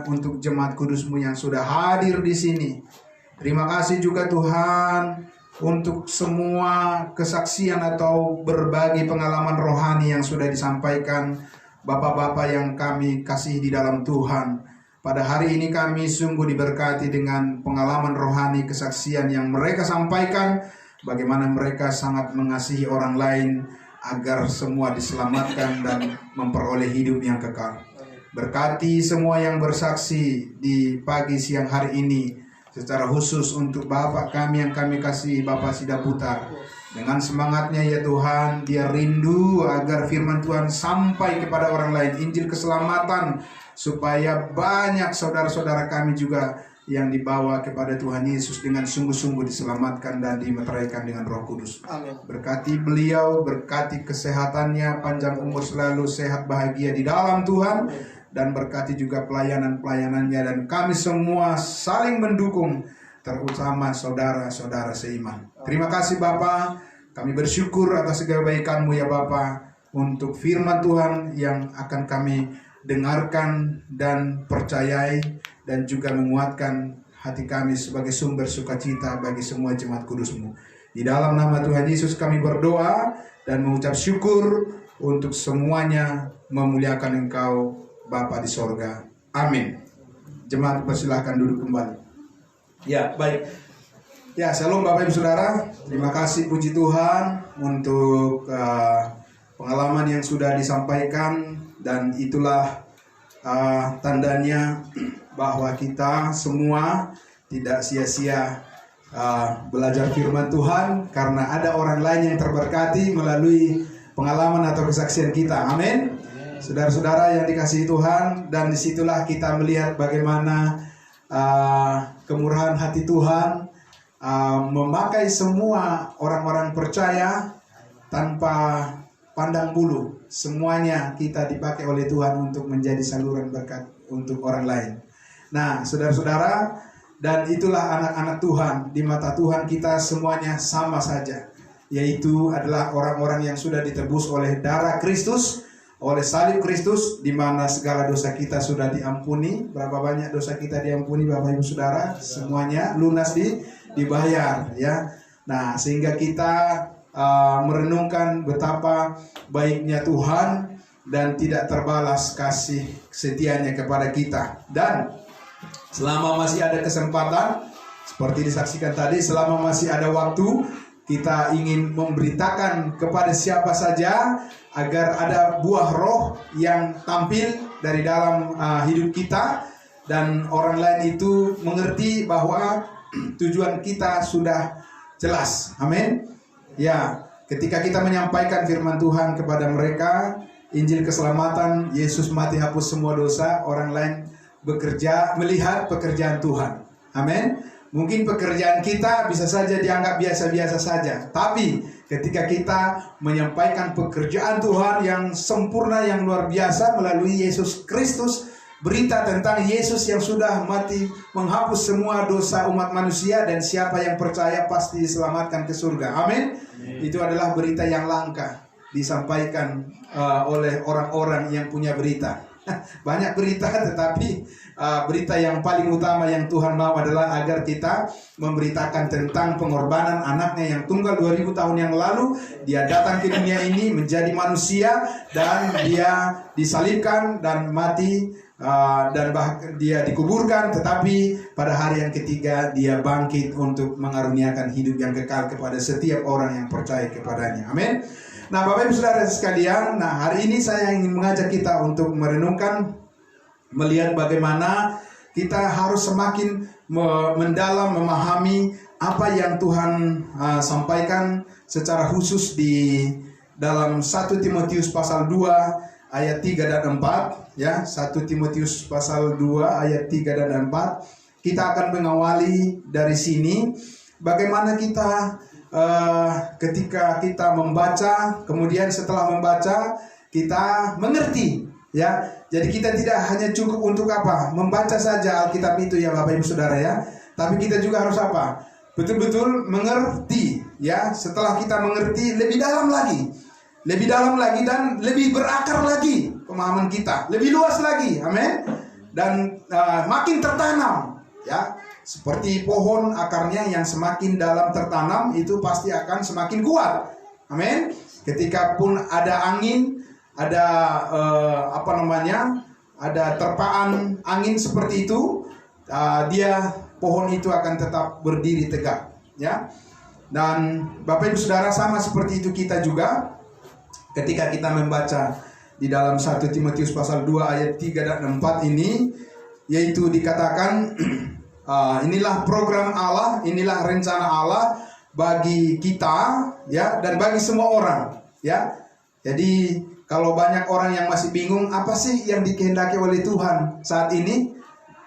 banyak untuk jemaat kudus-Mu yang sudah hadir di sini. Terima kasih juga Tuhan untuk semua kesaksian atau berbagi pengalaman rohani yang sudah disampaikan Bapak-bapak yang kami kasih di dalam Tuhan. Pada hari ini kami sungguh diberkati dengan pengalaman rohani kesaksian yang mereka sampaikan, bagaimana mereka sangat mengasihi orang lain agar semua diselamatkan dan memperoleh hidup yang kekal. Berkati semua yang bersaksi di pagi siang hari ini, secara khusus untuk Bapak kami yang kami kasih, Bapak Sidaputar. Dengan semangatnya ya Tuhan, dia rindu agar firman Tuhan sampai kepada orang lain, Injil keselamatan, supaya banyak saudara-saudara kami juga yang dibawa kepada Tuhan Yesus dengan sungguh-sungguh diselamatkan dan dimeteraikan dengan Roh Kudus. Amin. Berkati beliau, berkati kesehatannya, panjang umur, selalu sehat bahagia di dalam Tuhan. Dan berkati juga pelayanan-pelayanannya, dan kami semua saling mendukung, terutama saudara-saudara seiman. Terima kasih Bapa, kami bersyukur atas segala kebaikan-Mu ya Bapa, untuk firman Tuhan yang akan kami dengarkan dan percayai, dan juga menguatkan hati kami sebagai sumber sukacita bagi semua jemaat kudus-Mu. Di dalam nama Tuhan Yesus kami berdoa dan mengucap syukur untuk semuanya, memuliakan Engkau Bapa di sorga. Amin. Jemaat persilahkan duduk kembali. Ya, baik. Ya, shalom Bapak Ibu Saudara. Terima kasih puji Tuhan untuk pengalaman yang sudah disampaikan, dan itulah tandanya bahwa kita semua tidak sia-sia belajar firman Tuhan, karena ada orang lain yang terberkati melalui pengalaman atau kesaksian kita. Amin. Saudara-saudara yang dikasihi Tuhan, dan disitulah kita melihat bagaimana kemurahan hati Tuhan memakai semua orang-orang percaya tanpa pandang bulu. Semuanya kita dipakai oleh Tuhan untuk menjadi saluran berkat untuk orang lain. Nah, saudara-saudara, dan itulah anak-anak Tuhan. Di mata Tuhan kita semuanya sama saja, yaitu adalah orang-orang yang sudah ditebus oleh darah Kristus, oleh salib Kristus, di mana segala dosa kita sudah diampuni. Berapa banyak dosa kita diampuni Bapak Ibu Saudara? Semuanya lunas dibayar ya. Nah, sehingga kita merenungkan betapa baiknya Tuhan dan tidak terbalas kasih setianya kepada kita. Dan selama masih ada kesempatan, seperti disaksikan tadi, selama masih ada waktu, kita ingin memberitakan kepada siapa saja agar ada buah roh yang tampil dari dalam hidup kita, dan orang lain itu mengerti bahwa tujuan kita sudah jelas. Amin. Ya, ketika kita menyampaikan firman Tuhan kepada mereka, Injil keselamatan, Yesus mati hapus semua dosa, orang lain bekerja melihat pekerjaan Tuhan. Amin. Mungkin pekerjaan kita bisa saja dianggap biasa-biasa saja, tapi ketika kita menyampaikan pekerjaan Tuhan yang sempurna, yang luar biasa melalui Yesus Kristus, berita tentang Yesus yang sudah mati menghapus semua dosa umat manusia, dan siapa yang percaya pasti diselamatkan ke surga. Amin. Itu adalah berita yang langka disampaikan oleh orang-orang yang punya berita. Banyak berita, tetapi berita yang paling utama yang Tuhan mau adalah agar kita memberitakan tentang pengorbanan anaknya yang tunggal 2000 tahun yang lalu. Dia datang ke dunia ini menjadi manusia, dan dia disalibkan dan mati, dan bahkan dia dikuburkan, tetapi pada hari yang ketiga dia bangkit untuk mengaruniakan hidup yang kekal kepada setiap orang yang percaya kepadanya. Amin. Nah, Bapak Ibu Saudara sekalian, nah hari ini saya ingin mengajak kita untuk merenungkan, melihat bagaimana kita harus semakin mendalam memahami apa yang Tuhan sampaikan secara khusus di dalam 1 Timotius pasal 2 ayat 3 dan 4 ya. 1 Timotius pasal 2 ayat 3 dan 4. Kita akan mengawali dari sini bagaimana kita ketika kita membaca, kemudian setelah membaca kita mengerti ya. Jadi kita tidak hanya cukup untuk apa? Membaca saja Alkitab itu ya Bapak Ibu Saudara ya. Tapi kita juga harus apa? Betul-betul mengerti ya. Setelah kita mengerti lebih dalam lagi. Lebih dalam lagi dan lebih berakar lagi pemahaman kita. Lebih luas lagi. Amin. dan makin tertanam, ya. Seperti pohon akarnya yang semakin dalam tertanam itu pasti akan semakin kuat. Amin. Ketika pun ada angin, ada ada terpaan angin seperti itu, pohon itu akan tetap berdiri tegak, ya. Dan Bapak Ibu Saudara, sama seperti itu kita juga ketika kita membaca di dalam 1 Timotius pasal 2 ayat 3 dan 4 ini, yaitu dikatakan inilah program Allah, inilah rencana Allah bagi kita, ya, dan bagi semua orang, ya. Jadi kalau banyak orang yang masih bingung apa sih yang dikehendaki oleh Tuhan saat ini,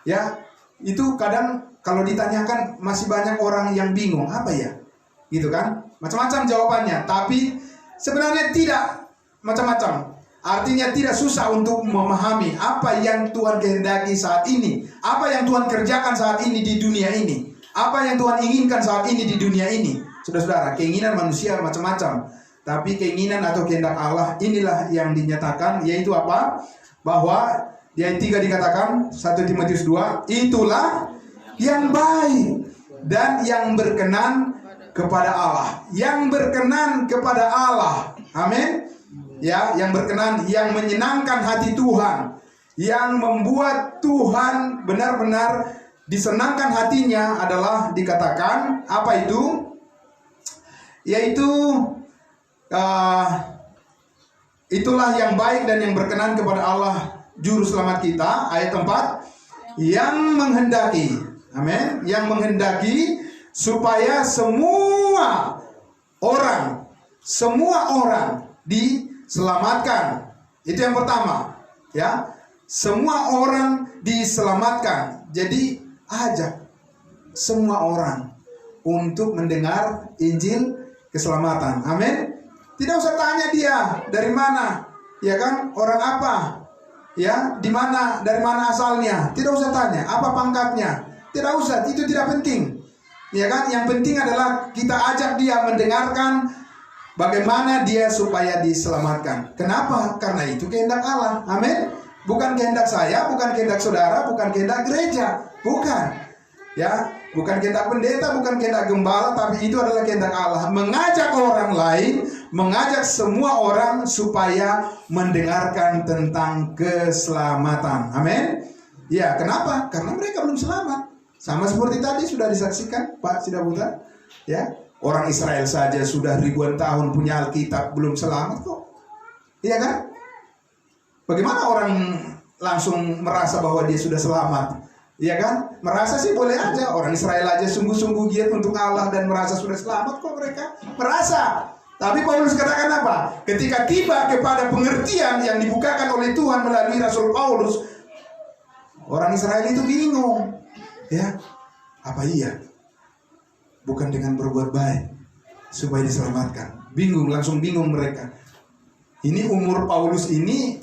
ya, itu kadang kalau ditanyakan masih banyak orang yang bingung apa ya, gitu kan, macam-macam jawabannya. Tapi sebenarnya tidak macam-macam. Artinya tidak susah untuk memahami apa yang Tuhan kehendaki saat ini, apa yang Tuhan kerjakan saat ini di dunia ini, apa yang Tuhan inginkan saat ini di dunia ini. Saudara-saudara, keinginan manusia macam-macam, tapi keinginan atau kehendak Allah inilah yang dinyatakan, yaitu apa? Bahwa di ayat 3 dikatakan, 1 Timotius 2, itulah yang baik dan yang berkenan kepada Allah. Yang berkenan kepada Allah. Amin. Ya, yang berkenan, yang menyenangkan hati Tuhan, yang membuat Tuhan benar-benar disenangkan hatinya adalah dikatakan apa itu? Yaitu itulah yang baik dan yang berkenan kepada Allah Juru Selamat kita. Ayat 4, yang menghendaki, amin, yang menghendaki supaya semua orang diselamatkan. Itu yang pertama, ya. Semua orang diselamatkan. Jadi ajak semua orang untuk mendengar Injil keselamatan. Amin. Tidak usah tanya dia dari mana, ya kan? Orang apa? Ya, di mana, dari mana asalnya? Tidak usah tanya apa pangkatnya. Tidak usah, itu tidak penting. Ya kan? Yang penting adalah kita ajak dia mendengarkan bagaimana dia supaya diselamatkan. Kenapa? Karena itu kehendak Allah. Amin. Bukan kehendak saya, bukan kehendak saudara, bukan kehendak gereja. Bukan. Ya, bukan kehendak pendeta, bukan kehendak gembala, tapi itu adalah kehendak Allah. Mengajak orang lain, mengajak semua orang supaya mendengarkan tentang keselamatan. Amin. Ya, kenapa? Karena mereka belum selamat. Sama seperti tadi sudah disaksikan Pak Sidabuta. Ya. Orang Israel saja sudah ribuan tahun punya Alkitab belum selamat kok. Iya kan? Bagaimana orang langsung merasa bahwa dia sudah selamat? Iya kan? Merasa sih boleh aja. Orang Israel aja sungguh-sungguh giat untuk Allah dan merasa sudah selamat kok mereka. Merasa. Tapi Paulus katakan apa? Ketika tiba kepada pengertian yang dibukakan oleh Tuhan melalui Rasul Paulus, orang Israel itu bingung. Ya, apa iya? Bukan dengan berbuat baik supaya diselamatkan. Bingung, langsung bingung mereka. Ini umur Paulus ini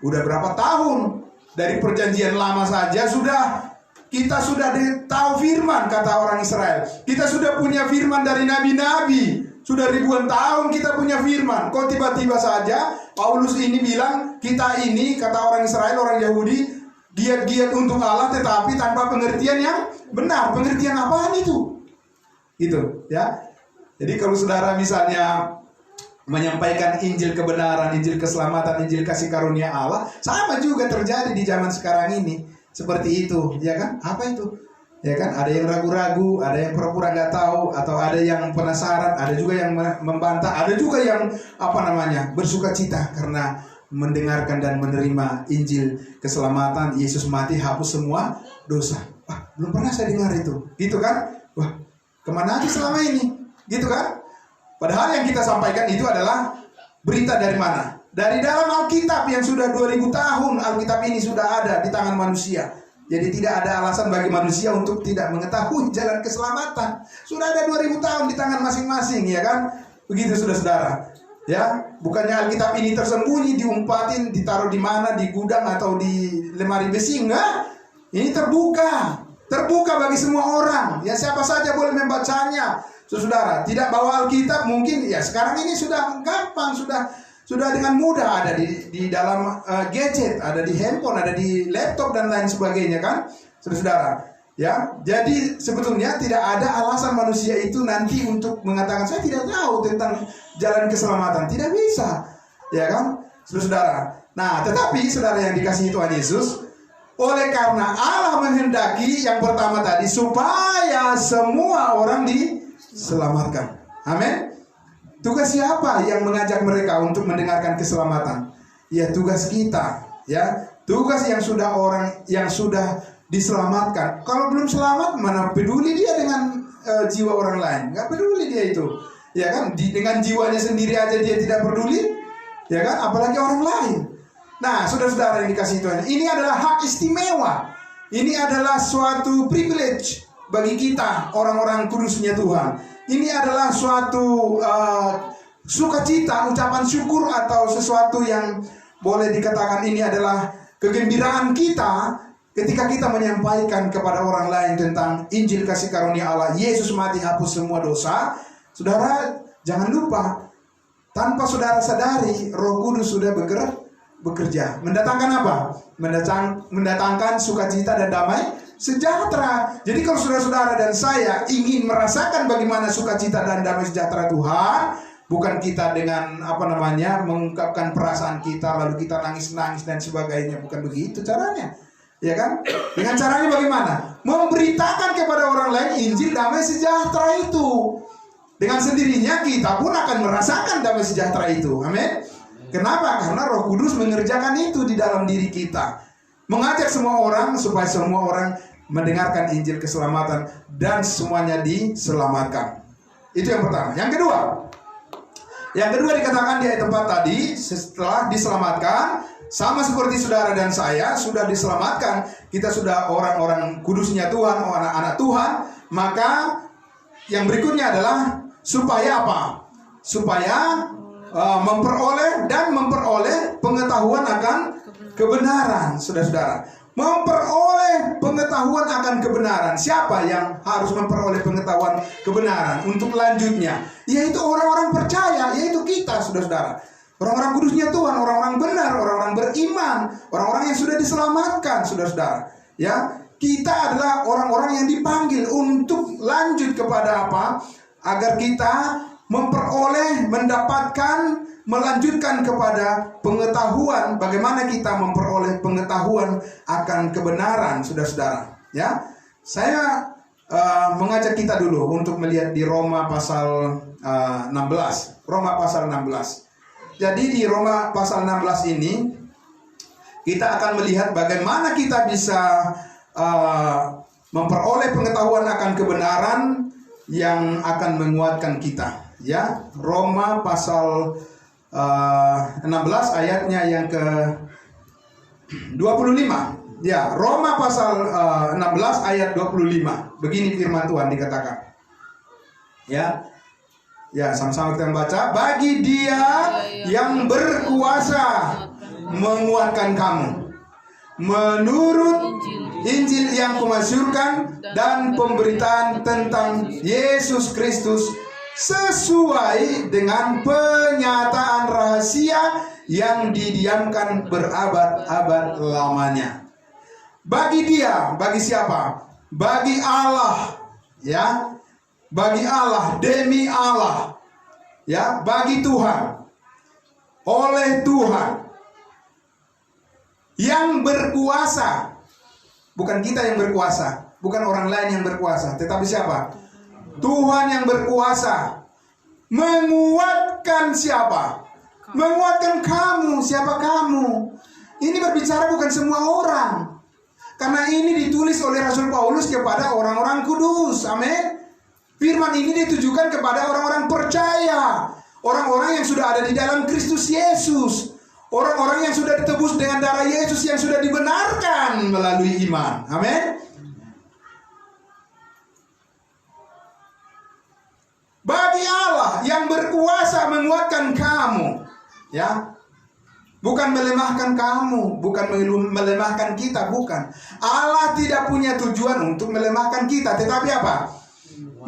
udah berapa tahun? Dari perjanjian lama saja kita sudah tahu firman, kata orang Israel. Kita sudah punya firman dari nabi-nabi. Sudah ribuan tahun kita punya firman. Kok tiba-tiba saja Paulus ini bilang kita ini, kata orang Israel, orang Yahudi, giat-giat untuk Allah tetapi tanpa pengertian yang benar. Pengertian apaan itu? Gitu, ya. Jadi kalau saudara misalnya menyampaikan Injil kebenaran, Injil keselamatan, Injil kasih karunia Allah, sama juga terjadi di zaman sekarang ini. Seperti itu, ya kan? Apa itu? Ya kan? Ada yang ragu-ragu, ada yang pura-pura nggak tahu, atau ada yang penasaran, ada juga yang membantah, ada juga yang bersukacita karena mendengarkan dan menerima Injil keselamatan. Yesus mati hapus semua dosa. Wah, belum pernah saya dengar itu. Gitu kan? Wah, kemana aja selama ini? Gitu kan? Padahal yang kita sampaikan itu adalah berita dari mana? Dari dalam Alkitab yang sudah 2000 tahun. Alkitab ini sudah ada di tangan manusia. Jadi tidak ada alasan bagi manusia untuk tidak mengetahui jalan keselamatan. Sudah ada 2000 tahun di tangan masing-masing, ya kan? Begitu saudara-saudara. Ya, bukannya Alkitab ini tersembunyi, diumpatin, ditaruh di mana, di gudang atau di lemari besi, enggak. Ini terbuka bagi semua orang. Ya, siapa saja boleh membacanya. Saudara, tidak bawa Alkitab mungkin ya sekarang ini sudah gampang, sudah sudah dengan mudah ada di dalam gadget, ada di handphone, ada di laptop dan lain sebagainya kan, saudara-saudara. Ya, jadi sebetulnya tidak ada alasan manusia itu nanti untuk mengatakan saya tidak tahu tentang jalan keselamatan, tidak bisa, ya kan, saudara-saudara. Nah, tetapi saudara yang dikasihi Tuhan Yesus, oleh karena Allah menghendaki yang pertama tadi supaya semua orang diselamatkan. Amin. Tugas siapa yang mengajak mereka untuk mendengarkan keselamatan? Ya, tugas kita, ya. Tugas yang sudah orang yang sudah diselamatkan. Kalau belum selamat, mana peduli dia dengan jiwa orang lain? Nggak peduli dia itu, ya kan? Dengan jiwanya sendiri aja dia tidak peduli, ya kan? Apalagi orang lain. Nah, saudara-saudara yang dikasihi Tuhan, ini adalah hak istimewa. Ini adalah suatu privilege bagi kita, orang-orang kudusnya Tuhan. Ini adalah suatu sukacita, ucapan syukur, atau sesuatu yang boleh dikatakan ini adalah kegembiraan kita ketika kita menyampaikan kepada orang lain tentang Injil kasih karunia Allah. Yesus mati hapus semua dosa. Saudara, jangan lupa, tanpa saudara sadari, Roh Kudus sudah bekerja. Mendatangkan apa? Mendatangkan sukacita dan damai sejahtera. Jadi kalau saudara-saudara dan saya ingin merasakan bagaimana sukacita dan damai sejahtera Tuhan, bukan kita dengan mengungkapkan perasaan kita lalu kita nangis-nangis dan sebagainya, bukan begitu caranya. Ya kan? Dengan caranya bagaimana? Memberitakan kepada orang lain Injil damai sejahtera itu. Dengan sendirinya kita pun akan merasakan damai sejahtera itu. Amin. Kenapa? Karena Roh Kudus mengerjakan itu di dalam diri kita. Mengajak semua orang supaya semua orang mendengarkan Injil keselamatan dan semuanya diselamatkan. Itu yang pertama. Yang kedua dikatakan di ayat 4 tadi, setelah diselamatkan, sama seperti saudara dan saya sudah diselamatkan, kita sudah orang-orang kudusnya Tuhan, anak-anak Tuhan, maka yang berikutnya adalah supaya apa? Supaya memperoleh pengetahuan akan kebenaran, saudara-saudara. Memperoleh pengetahuan akan kebenaran. Siapa yang harus memperoleh pengetahuan kebenaran untuk lanjutnya? Yaitu orang-orang percaya, yaitu kita, saudara-saudara. Orang-orang kudusnya Tuhan, orang-orang benar, orang-orang beriman, orang-orang yang sudah diselamatkan, saudara-saudara. Ya, kita adalah orang-orang yang dipanggil untuk lanjut kepada apa? Agar kita melanjutkan kepada pengetahuan. Bagaimana kita memperoleh pengetahuan akan kebenaran, saudara-saudara. Ya, saya mengajak kita dulu untuk melihat di Roma pasal 16. Roma pasal 16. Jadi di Roma pasal 16 ini kita akan melihat bagaimana kita bisa memperoleh pengetahuan akan kebenaran yang akan menguatkan kita. Ya, Roma pasal 16 ayatnya yang ke 25. Ya, Roma pasal 16 ayat 25. Begini firman Tuhan dikatakan. Ya, sama-sama kita membaca. Bagi Dia yang berkuasa menguatkan kamu menurut Injil yang kumasyurkan dan pemberitaan tentang Yesus Kristus sesuai dengan penyataan rahasia yang didiamkan berabad-abad lamanya. Bagi Dia, bagi siapa? Bagi Allah, ya. Bagi Allah, demi Allah, ya, bagi Tuhan, oleh Tuhan yang berkuasa. Bukan kita yang berkuasa, bukan orang lain yang berkuasa, tetapi siapa? Tuhan yang berkuasa. Menguatkan siapa? Menguatkan kamu. Siapa kamu? Ini berbicara bukan semua orang, karena ini ditulis oleh Rasul Paulus kepada orang-orang kudus. Amin. Firman ini ditujukan kepada orang-orang percaya, orang-orang yang sudah ada di dalam Kristus Yesus, orang-orang yang sudah ditebus dengan darah Yesus, yang sudah dibenarkan melalui iman. Amin. Bagi Allah yang berkuasa menguatkan kamu, ya. Bukan melemahkan kamu, bukan melemahkan kita, bukan. Allah tidak punya tujuan untuk melemahkan kita, tetapi apa?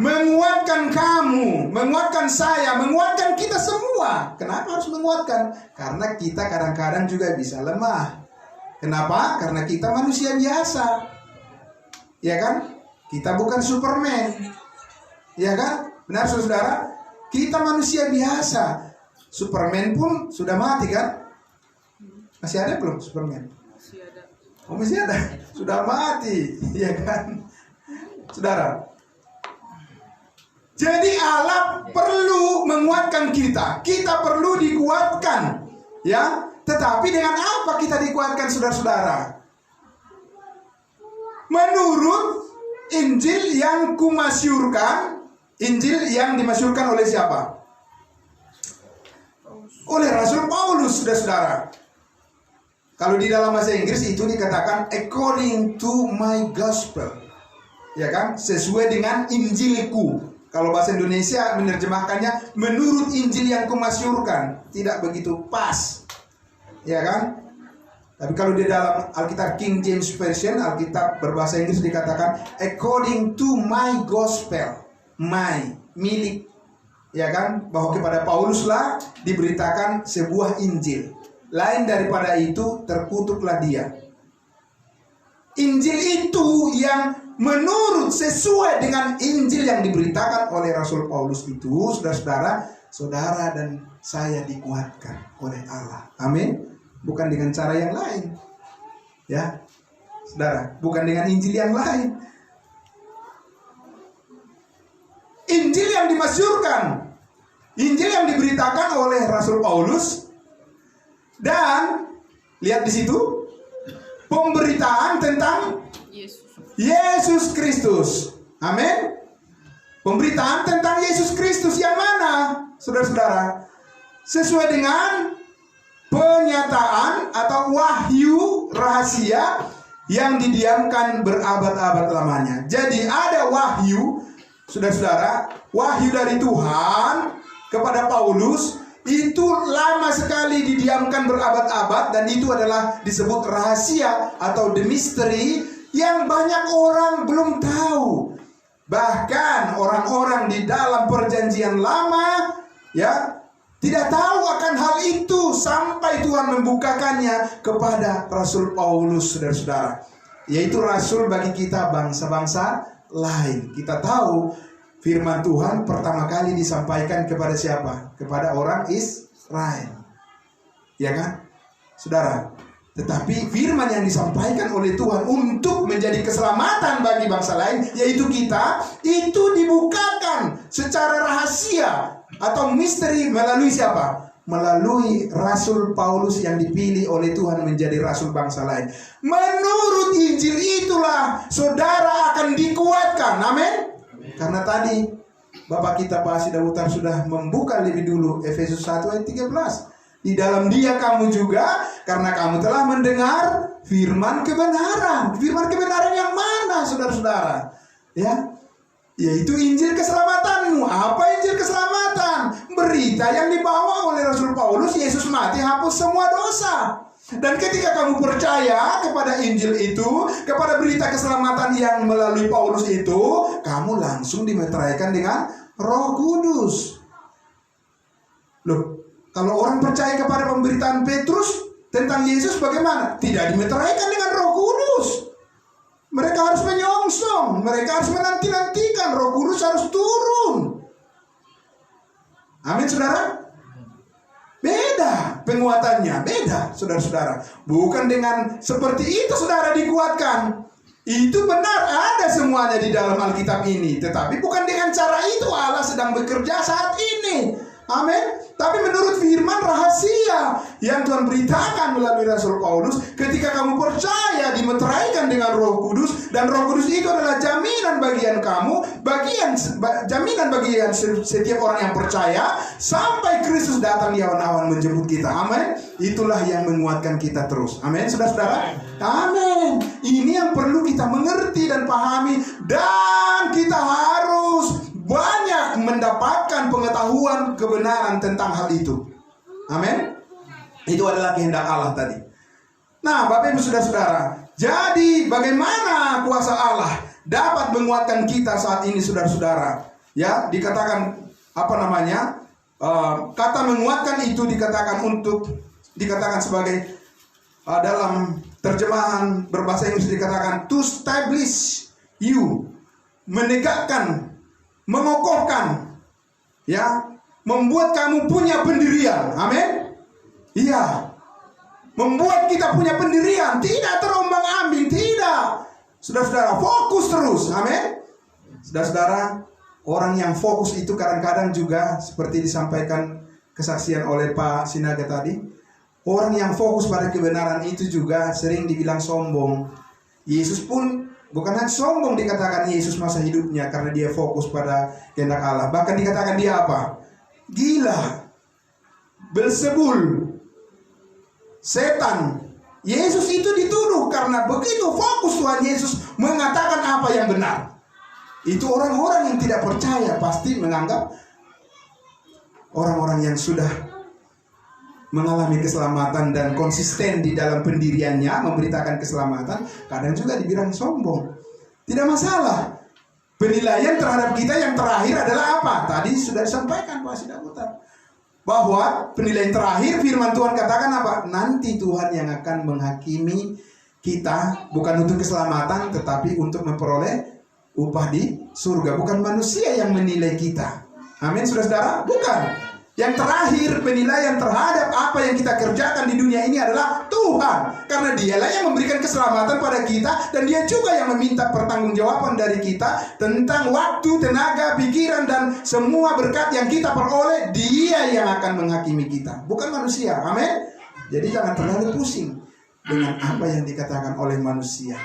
menguatkan kamu, menguatkan saya, menguatkan kita semua. Kenapa harus menguatkan? Karena kita kadang-kadang juga bisa lemah. Kenapa? Karena kita manusia biasa. Ya kan? Kita bukan Superman. Ya kan? Benar saudara? Kita manusia biasa. Superman pun sudah mati kan? Masih ada belum Superman? Masih ada. Oh, masih ada. Sudah mati. Ya kan? Saudara. Jadi Allah perlu menguatkan kita. Kita perlu dikuatkan. Ya. Tetapi dengan apa kita dikuatkan, saudara-saudara? Menurut Injil yang kumasyurkan. Injil yang dimasyurkan oleh siapa? Oleh Rasul Paulus, saudara-saudara. Kalau di dalam bahasa Inggris itu dikatakan according to my gospel. Ya kan? Sesuai dengan Injilku. Kalau bahasa Indonesia menerjemahkannya menurut Injil yang kumasyurkan. Tidak begitu pas. Ya kan? Tapi kalau di dalam Alkitab King James Version, Alkitab berbahasa Inggris dikatakan according to my gospel. My, milik. Ya kan? Bahwa kepada Pauluslah diberitakan sebuah Injil. Lain daripada itu terkutuklah dia. Injil itu yang menurut sesuai dengan Injil yang diberitakan oleh Rasul Paulus itu, saudara-saudara, saudara dan saya dikuatkan oleh Allah. Amin. Bukan dengan cara yang lain. Ya. Saudara, bukan dengan Injil yang lain. Injil yang dimasyurkan, Injil yang diberitakan oleh Rasul Paulus, dan lihat di situ pemberitaan tentang Yesus Kristus. Amin. Pemberitaan tentang Yesus Kristus yang mana, saudara-saudara? Sesuai dengan penyataan atau wahyu rahasia yang didiamkan berabad-abad lamanya. Jadi ada wahyu, saudara-saudara, wahyu dari Tuhan kepada Paulus itu lama sekali didiamkan berabad-abad, dan itu adalah disebut rahasia atau the mystery yang banyak orang belum tahu. Bahkan orang-orang di dalam perjanjian lama ya tidak tahu akan hal itu sampai Tuhan membukakannya kepada Rasul Paulus, saudara-saudara. Yaitu rasul bagi kita bangsa-bangsa lain. Kita tahu firman Tuhan pertama kali disampaikan kepada siapa? Kepada orang Israel. Ya kan? Saudara. Tetapi firman yang disampaikan oleh Tuhan untuk menjadi keselamatan bagi bangsa lain, yaitu kita, itu dibukakan secara rahasia atau misteri melalui siapa? Melalui Rasul Paulus yang dipilih oleh Tuhan menjadi rasul bangsa lain. Menurut Injil itulah saudara akan dikuatkan. Amin. Karena tadi Bapak kita Pak Asida Utar sudah membuka lebih dulu Efesus 1 ayat 13. Di dalam dia kamu juga, karena kamu telah mendengar firman kebenaran. Firman kebenaran yang mana, saudara-saudara? Ya, yaitu Injil keselamatanmu. Apa Injil keselamatan? Berita yang dibawa oleh Rasul Paulus, Yesus mati hapus semua dosa. Dan ketika kamu percaya kepada Injil itu, kepada berita keselamatan yang melalui Paulus itu, kamu langsung dimeteraikan dengan Roh Kudus. Loh, kalau orang percaya kepada pemberitaan Petrus tentang Yesus bagaimana? Tidak dimeteraikan dengan Roh Kudus. Mereka harus menyongsong, mereka harus menanti-nantikan Roh Kudus harus turun. Amin, saudara? Beda penguatannya, beda, saudara-saudara. Bukan dengan seperti itu saudara dikuatkan. Itu benar, ada semuanya di dalam Alkitab ini. Tetapi bukan dengan cara itu Allah sedang bekerja saat ini. Amin. Tapi menurut firman rahasia yang Tuhan beritakan melalui Rasul Paulus, ketika kamu percaya dimeteraikan dengan Roh Kudus, dan Roh Kudus itu adalah jaminan bagian kamu, jaminan bagian setiap orang yang percaya sampai Kristus datang di awan-awan menjemput kita. Amin. Itulah yang menguatkan kita terus. Amin, saudara-saudara. Amin. Ini yang perlu kita mengerti dan pahami, dan kita harus banyak mendapatkan pengetahuan kebenaran tentang hal itu. Amin. Itu adalah kehendak Allah tadi. Nah, Bapak Ibu saudara-saudara, jadi bagaimana kuasa Allah dapat menguatkan kita saat ini, saudara-saudara? Ya, dikatakan apa namanya? Kata menguatkan itu dikatakan sebagai dalam terjemahan berbahasa Inggris dikatakan to establish you, menegakkan, mengokohkan, ya, membuat kamu punya pendirian. Amin. Iya. Membuat kita punya pendirian, tidak terombang-ambing, tidak. Saudara-saudara, fokus terus. Amin. Saudara-saudara, orang yang fokus itu kadang-kadang juga seperti disampaikan kesaksian oleh Pak Sinaga tadi, orang yang fokus pada kebenaran itu juga sering dibilang sombong. Yesus pun bukan hanya sombong dikatakan Yesus masa hidupnya karena dia fokus pada kehendak Allah. Bahkan dikatakan dia apa? Gila, Belzebul, setan. Yesus itu dituduh karena begitu fokus Tuhan Yesus mengatakan apa yang benar. Itu orang-orang yang tidak percaya pasti menganggap orang-orang yang sudah mengalami keselamatan dan konsisten di dalam pendiriannya memberitakan keselamatan, kadang juga dibilang sombong. Tidak masalah. Penilaian terhadap kita yang terakhir adalah apa? Tadi sudah disampaikan Pak Sidaputra, bahwa penilaian terakhir firman Tuhan katakan apa? Nanti Tuhan yang akan menghakimi kita, bukan untuk keselamatan tetapi untuk memperoleh upah di surga. Bukan manusia yang menilai kita. Amin, saudara-saudara? Bukan. Yang terakhir penilaian terhadap apa yang kita kerjakan di dunia ini adalah Tuhan. Karena dialah yang memberikan keselamatan pada kita, dan dia juga yang meminta pertanggungjawaban dari kita tentang waktu, tenaga, pikiran, dan semua berkat yang kita peroleh. Dia yang akan menghakimi kita, bukan manusia. Amin. Jadi jangan terlalu pusing dengan apa yang dikatakan oleh manusia.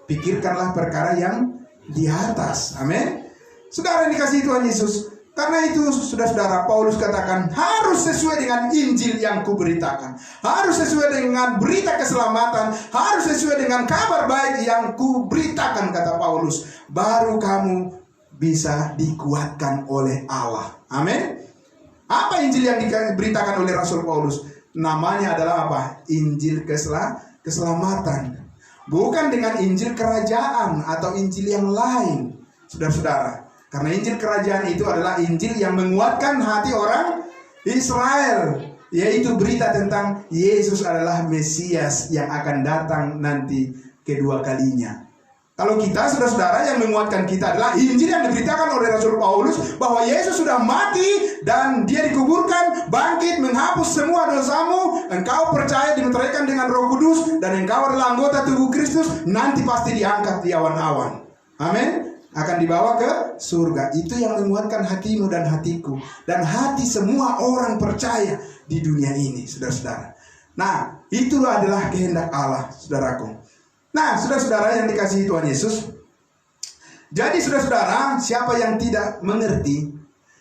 Pikirkanlah perkara yang di atas. Amin. Saudara yang dikasihi Tuhan Yesus, karena itu saudara-saudara, Paulus katakan harus sesuai dengan Injil yang kuberitakan, harus sesuai dengan berita keselamatan, harus sesuai dengan kabar baik yang kuberitakan, kata Paulus, baru kamu bisa dikuatkan oleh Allah. Amin. Apa Injil yang diberitakan oleh Rasul Paulus? Namanya adalah apa? Injil keselamatan. Bukan dengan Injil kerajaan atau Injil yang lain, saudara-saudara. Karena Injil kerajaan itu adalah Injil yang menguatkan hati orang Israel, yaitu berita tentang Yesus adalah Mesias yang akan datang nanti kedua kalinya. Kalau kita, saudara-saudara, yang menguatkan kita adalah Injil yang diberitakan oleh Rasul Paulus, bahwa Yesus sudah mati dan dia dikuburkan, bangkit, menghapus semua dosamu. Engkau percaya, dimeteraikan dengan Roh Kudus, dan engkau adalah anggota tubuh Kristus, nanti pasti diangkat di awan-awan. Amin. Akan dibawa ke surga. Itu yang menguatkan hatimu dan hatiku, dan hati semua orang percaya di dunia ini, saudara-saudara. Nah, itu adalah kehendak Allah, saudaraku. Nah, saudara-saudara yang dikasihi Tuhan Yesus, jadi saudara-saudara, siapa yang tidak mengerti,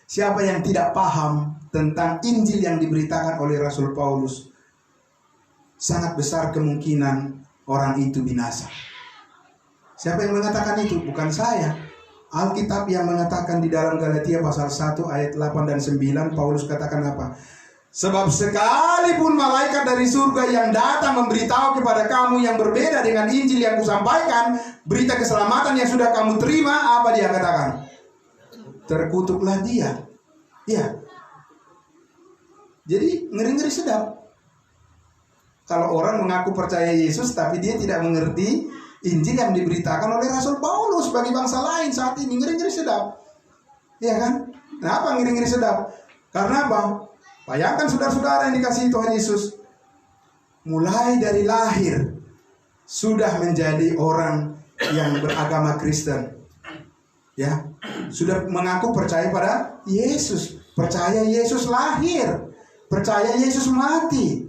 siapa yang tidak paham tentang Injil yang diberitakan oleh Rasul Paulus, sangat besar kemungkinan orang itu binasa. Siapa yang mengatakan itu? Bukan saya. Alkitab yang mengatakan di dalam Galatia pasal 1 ayat 8 dan 9, Paulus katakan apa? Sebab sekalipun malaikat dari surga yang datang memberitahu kepada kamu yang berbeda dengan Injil yang kusampaikan, berita keselamatan yang sudah kamu terima, apa dia katakan? Terkutuklah dia. Ya. Jadi ngeri-ngeri sedap. Kalau orang mengaku percaya Yesus tapi dia tidak mengerti Injil yang diberitakan oleh Rasul Paulus bagi bangsa lain saat ini, ngeri-ngeri sedap. Iya kan? Kenapa ngeri-ngeri sedap? Karena apa? Bayangkan saudara-saudara yang dikasihi Tuhan Yesus, mulai dari lahir sudah menjadi orang yang beragama Kristen. Ya, sudah mengaku percaya pada Yesus, percaya Yesus lahir, percaya Yesus mati.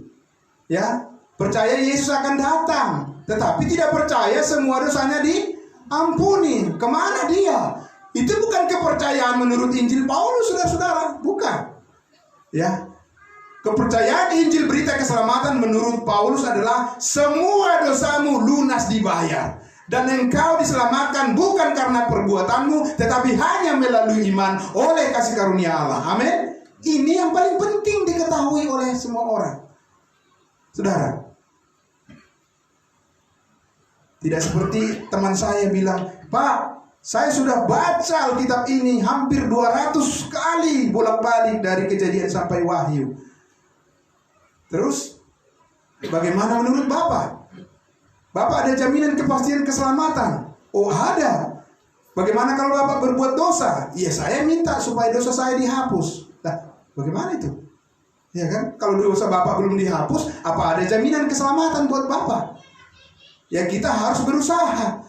Ya, percaya Yesus akan datang. Tetapi tidak percaya semua dosanya diampuni. Kemana dia? Itu bukan kepercayaan menurut Injil Paulus, saudara-saudara. Bukan. Ya, kepercayaan Injil berita keselamatan menurut Paulus adalah semua dosamu lunas dibayar, dan engkau diselamatkan bukan karena perbuatanmu, tetapi hanya melalui iman oleh kasih karunia Allah. Amin. Ini yang paling penting diketahui oleh semua orang, saudara. Tidak seperti teman saya bilang, Pak, Saya sudah baca Alkitab ini hampir 200 kali bolak-balik dari Kejadian sampai Wahyu. Terus, bagaimana menurut Bapak? Bapak ada jaminan kepastian keselamatan? Oh, ada. Bagaimana kalau Bapak berbuat dosa? Ya, saya minta supaya dosa saya dihapus. Nah, bagaimana itu? Ya kan? Kalau dosa Bapak belum dihapus, apa ada jaminan keselamatan buat Bapak? Ya, kita harus berusaha.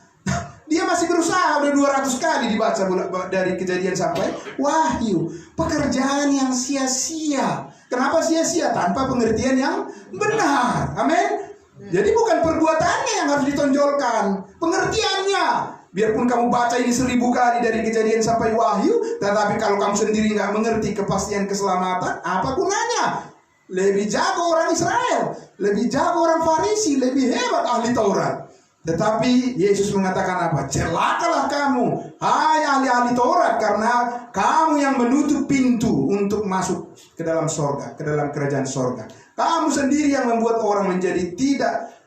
Dia masih berusaha, udah 200 kali dibaca dari Kejadian sampai Wahyu. Pekerjaan yang sia-sia. Kenapa sia-sia? Tanpa pengertian yang benar. Amin. Jadi bukan perbuatannya yang harus ditonjolkan, pengertiannya. Biarpun kamu baca ini 1000 kali dari Kejadian sampai Wahyu, tetapi kalau kamu sendiri nggak mengerti kepastian keselamatan, apa gunanya? Lebih jago orang Israel, lebih jago orang Farisi, lebih hebat ahli Taurat. Tetapi Yesus mengatakan apa? Celakalah kamu, hai ahli-ahli Taurat, karena kamu yang menutup pintu untuk masuk ke dalam sorga, ke dalam kerajaan sorga. Kamu sendiri yang membuat orang menjadi tidak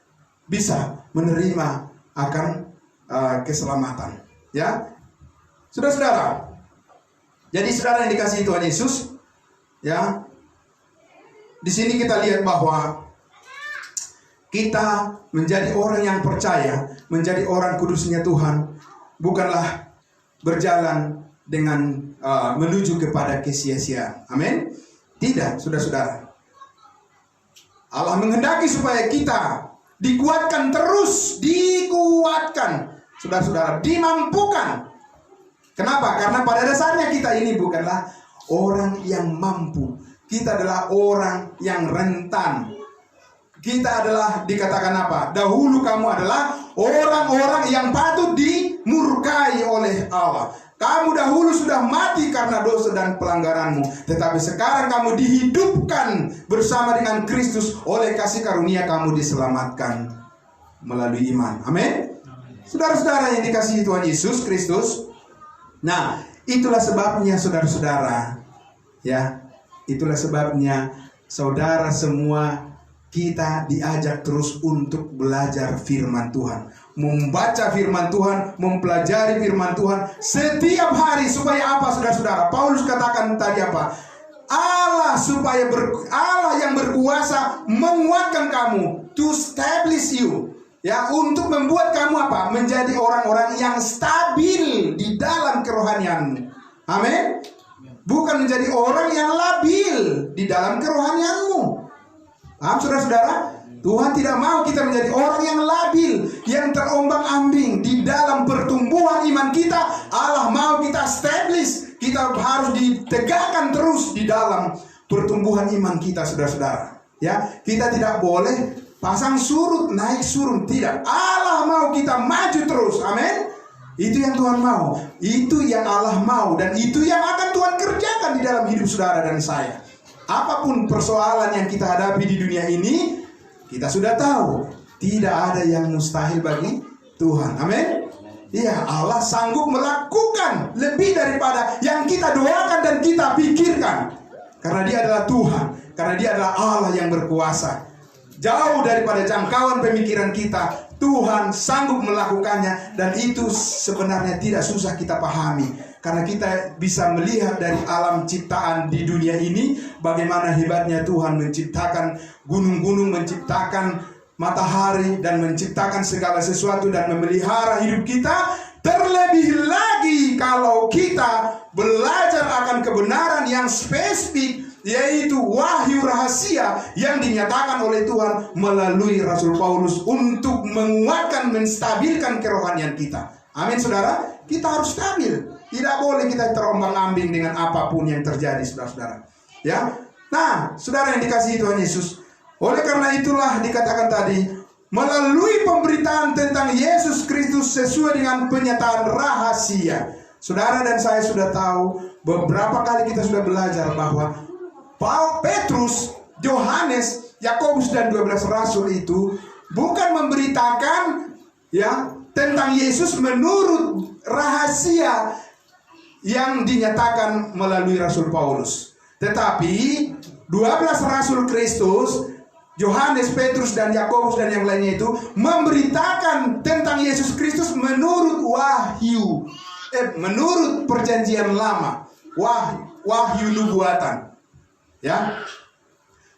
bisa menerima akan keselamatan. Ya, saudara-saudara. Jadi saudara yang dikasihi Tuhan Yesus, ya, di sini kita lihat bahwa kita menjadi orang yang percaya, menjadi orang kudusnya Tuhan, bukanlah berjalan dengan menuju kepada kesia-siaan. Amin. Tidak, saudara-saudara. Allah menghendaki supaya kita dikuatkan terus, dikuatkan, saudara-saudara, dimampukan. Kenapa? Karena pada dasarnya kita ini bukanlah orang yang mampu. Kita adalah orang yang rentan. Kita adalah dikatakan apa? Dahulu kamu adalah orang-orang yang patut dimurkai oleh Allah. Kamu dahulu sudah mati karena dosa dan pelanggaranmu, tetapi sekarang kamu dihidupkan bersama dengan Kristus. Oleh kasih karunia kamu diselamatkan melalui iman. Amin. Saudara-saudara yang dikasihi Tuhan Yesus Kristus. Nah, itulah sebabnya saudara-saudara, ya, itulah sebabnya saudara semua kita diajak terus untuk belajar firman Tuhan, membaca firman Tuhan, mempelajari firman Tuhan setiap hari. Supaya apa, saudara-saudara? Paulus katakan tadi apa? Allah yang berkuasa menguatkan kamu, to establish you, ya, untuk membuat kamu apa? Menjadi orang-orang yang stabil di dalam kerohanianmu. Amin. Bukan menjadi orang yang labil di dalam kerohanianmu. Paham, saudara-saudara? Tuhan tidak mau kita menjadi orang yang labil, yang terombang-ambing di dalam pertumbuhan iman kita. Allah mau kita establish, kita harus ditegakkan terus di dalam pertumbuhan iman kita, saudara-saudara. Ya, kita tidak boleh pasang surut, naik surut, tidak. Allah mau kita maju terus. Amin. Itu yang Tuhan mau, itu yang Allah mau, dan itu yang akan Tuhan kerjakan di dalam hidup saudara dan saya. Apapun persoalan yang kita hadapi di dunia ini, kita sudah tahu tidak ada yang mustahil bagi Tuhan. Amin. Iya, Allah sanggup melakukan lebih daripada yang kita doakan dan kita pikirkan. Karena Dia adalah Tuhan, karena Dia adalah Allah yang berkuasa. Jauh daripada jangkauan pemikiran kita, Tuhan sanggup melakukannya, dan itu sebenarnya tidak susah kita pahami. Karena kita bisa melihat dari alam ciptaan di dunia ini, bagaimana hebatnya Tuhan menciptakan gunung-gunung, menciptakan matahari, dan menciptakan segala sesuatu dan memelihara hidup kita. Terlebih lagi kalau kita belajar akan kebenaran yang spesifik, yaitu wahyu rahasia yang dinyatakan oleh Tuhan melalui Rasul Paulus untuk menguatkan, menstabilkan kerohanian kita. Amin, saudara. Kita harus stabil. Tidak boleh kita terombang-ambing dengan apapun yang terjadi, saudara-saudara. Ya. Nah, saudara yang dikasihi Tuhan Yesus, oleh karena itulah dikatakan tadi, melalui pemberitaan tentang Yesus Kristus sesuai dengan penyataan rahasia. Saudara dan saya sudah tahu, beberapa kali kita sudah belajar bahwa Petrus, Yohanes, Yakobus dan 12 rasul itu bukan memberitakan, ya, tentang Yesus menurut rahasia yang dinyatakan melalui Rasul Paulus. Tetapi 12 rasul Kristus, Yohanes, Petrus, dan Yakobus dan yang lainnya itu memberitakan tentang Yesus Kristus menurut wahyu. menurut perjanjian lama, wahyu nubuatan. Ya.